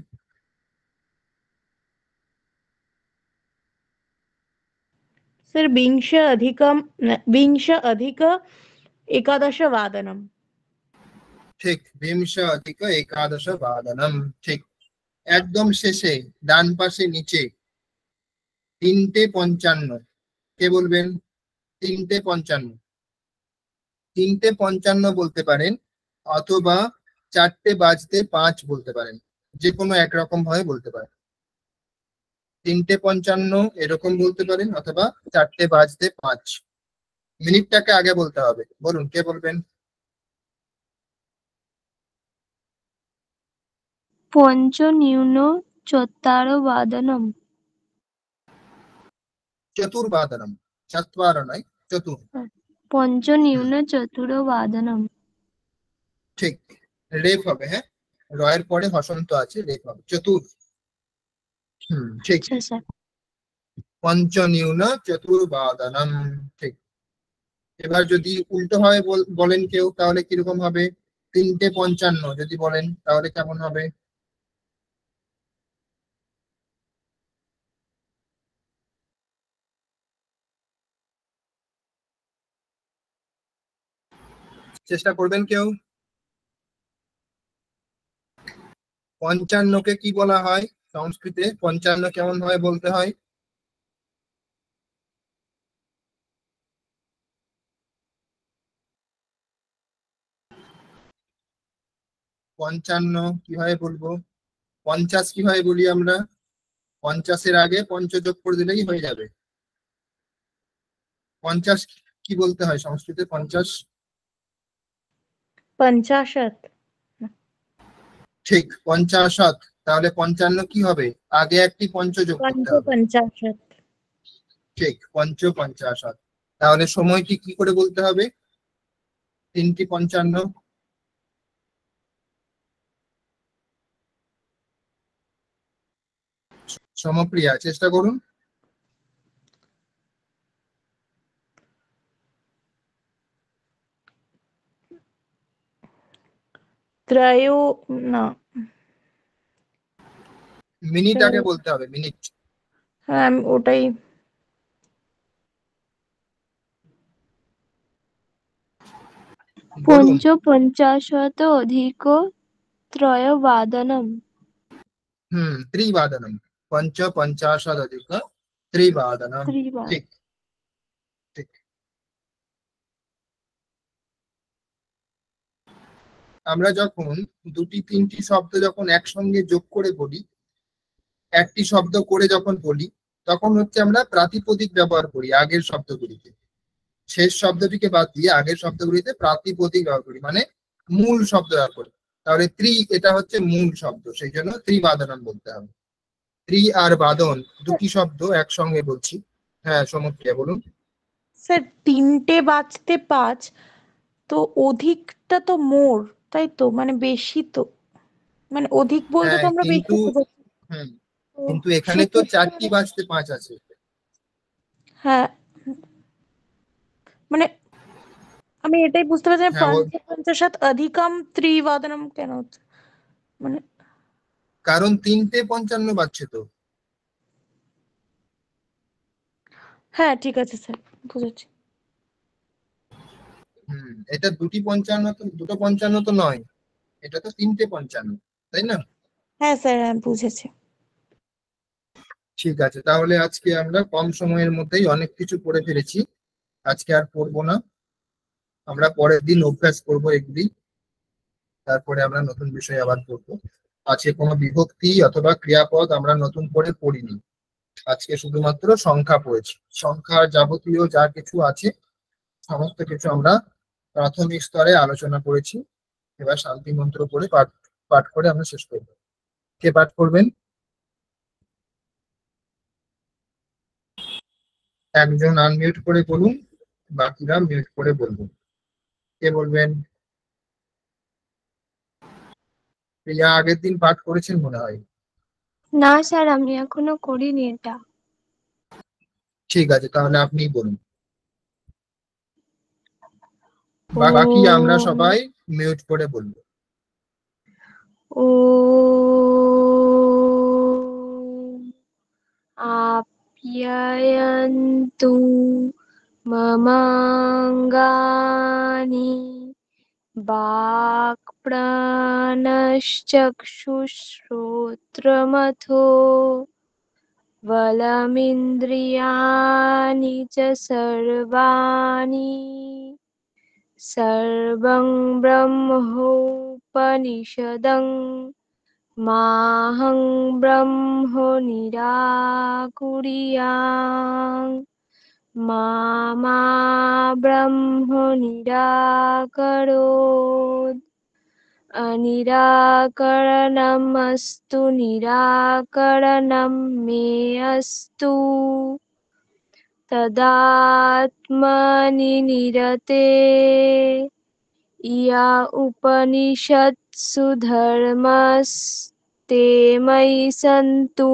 স্যার বিংশ অধিক একাদশ বাদনম। ঠিক, বিংশ অধিক একাদশ বাদনম। ঠিক, একদম শেষে ডান পাশে নিচে 3:55 কে বলবেন? 3:55, 3:55 বলতে পারেন, অথবা 4:05 বলতে পারেন, যে কোনো একরকম ভাবে বলতে পারেন। 3:55 এরকম বলতে পারেন, অথবা 4:05। মিনিটটাকে আগে বলতে হবে, বলুন কে বলবেন? পঞ্চনিউন চত্বারবাদনম। চতুর্বাদনম, চত্বার নয়, চতুর। পঞ্চনিউন চতুর্বাদনম। ঠিক, রেফ হবে, হ্যাঁ, রয়ের পরে হসন্ত আছে, রেফ হবে, চতুর। ঠিক, আচ্ছা স্যার। পঞ্চনিউন চতুর্বাদনম। ঠিক, এবার যদি উল্টো ভাবে বলেন কেউ, তাহলে কিরকম হবে? 3:55 যদি বলেন, তাহলে কেমন হবে? চেষ্টা করবেন কেউ? 55কে কি বলা হয় সংস্কৃতে? 55 কেমন ভাবে বলতে হয়? পঞ্চান্ন কিভাবে বলবো? 50 কিভাবে বলি আমরা? 50-এর আগে পঞ্চ যোগ করে দিলেই হয়ে যাবে। 50 কি বলতে হয় সংস্কৃতে? 50 পঞ্চাশত। ঠিক 50। তাহলে 55 কি হবে? আগে একটি পঞ্চ যোগ করতে হবে। 55। ঠিক 50। তাহলে সময়টি কি করে বলতে হবে? 3:55। সমপ্রিয়া চেষ্টা করুন। ত্রয়ো না, মিনিট আগে বলতে হবে, মিনিট। হ্যাঁ আমি ওটাই। বলুন। পঞ্চপঞ্চাশত অধিক ত্রয়োবাদনম। ত্রিবাদনম। 55 অধিক ত্রিবাদনম। ত্রিবাদ ঠিক ঠিক। আমরা যখন দুটি তিনটি শব্দ যখন একসঙ্গে যোগ করে বলি, একটি শব্দ করে যখন বলি, তখন হচ্ছে আমরা প্রাতিপদিক ব্যবহার করি আগের শব্দগুলিতে। শেষ শব্দটিকে বাদ দিয়ে আগের শব্দগুলিতে প্রাতিপদিক ব্যবহার করি, মানে মূল শব্দ ব্যবহার করি। তাহলে এটা হচ্ছে মূল শব্দ, সেই জন্য ত্রিবাদনম বলতে হবে। ত্রি আর বাদন দুটি শব্দ একসঙ্গে বলছি। হ্যাঁ সমপ্রিয়া বলুন। স্যার 3টে বাজতে 5, তো অধিকটা তো মোর, তাই তো? মানে বেশি তো, মানে অধিক বলতে তো আমরা বেশি বোঝাচ্ছি। কিন্তু এখানে তো 4টি বাজতে 5 আছে। হ্যাঁ মানে আমি এটাই বুঝতে পারছি না, 55 অধিকম ত্রিবাদনম কেন হচ্ছে, মানে কারণ 3:55 বাজছে তো। হ্যাঁ ঠিক আছে স্যার, বুঝেছি। এটা 2:55 তো নয়, এটা তো 3:55, তাই না? হ্যাঁ স্যার, হ্যাঁ বুঝেছি। ঠিক আছে, তাহলে আজকে আমরা কম সময়ের মধ্যেই অনেক কিছু পড়ে ফেলেছি। আজকে আর পড়বো না, আমরা পরের দিন অভ্যাস করব এগুলি, তারপরে আমরা নতুন বিষয় আবার পড়বো। আজকে কোনো বিভক্তি অথবা ক্রিয়াপদ আমরা নতুন করে পড়িনি। আজকে শুধুমাত্র সংখ্যা পড়েছি। সংখ্যার যাবতীয় যা কিছু আছে সমস্ত কিছু আমরা প্রাথমিক স্তরে আলোচনা করেছি। এবার শান্তি মন্ত্র পড়ে পাঠ করে আমরা শেষ করব। কে পাঠ করবেন? একজন আনমিউট করে বলুন, বাকিরা মিউট করে বলবেন। কে বলবেন? প্রিয়া আগের দিন পাঠ করেছেন মনে হয়। না স্যার, আমি এখনো করিনি এটা। ঠিক আছে, তাহলে আপনিই বলুন। বাকি আমরা সবাই মিউট করে বলবো। ও আপ্যায়ন্তু মমাঙ্গানি বাক্প্রাণশ্চক্ষুশ্রোত্রমথো বলমিন্দ্রিয়াণি চ সর্বাণি সর্বং ব্রহ্মোপনিষদং মাহং ব্রহ্ম নিরাকুর্যাং মা ব্রহ্ম নিরাকরোৎ। অনিরাকরণমস্তু নিরাকরণম মে অস্তু। তদাত্মনি নিরতে ইয়া উপনিষৎসু ধর্মস্তে ময়ি সন্তু।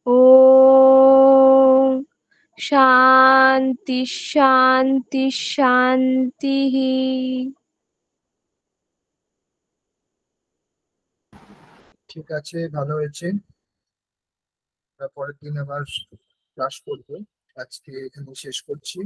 ওম শান্তি শান্তি শান্তি। ঠিক আছে, ভালো হয়েছে। পরের দিন আবার ক্লাস করবো। আজকে এখানে শেষ করছি।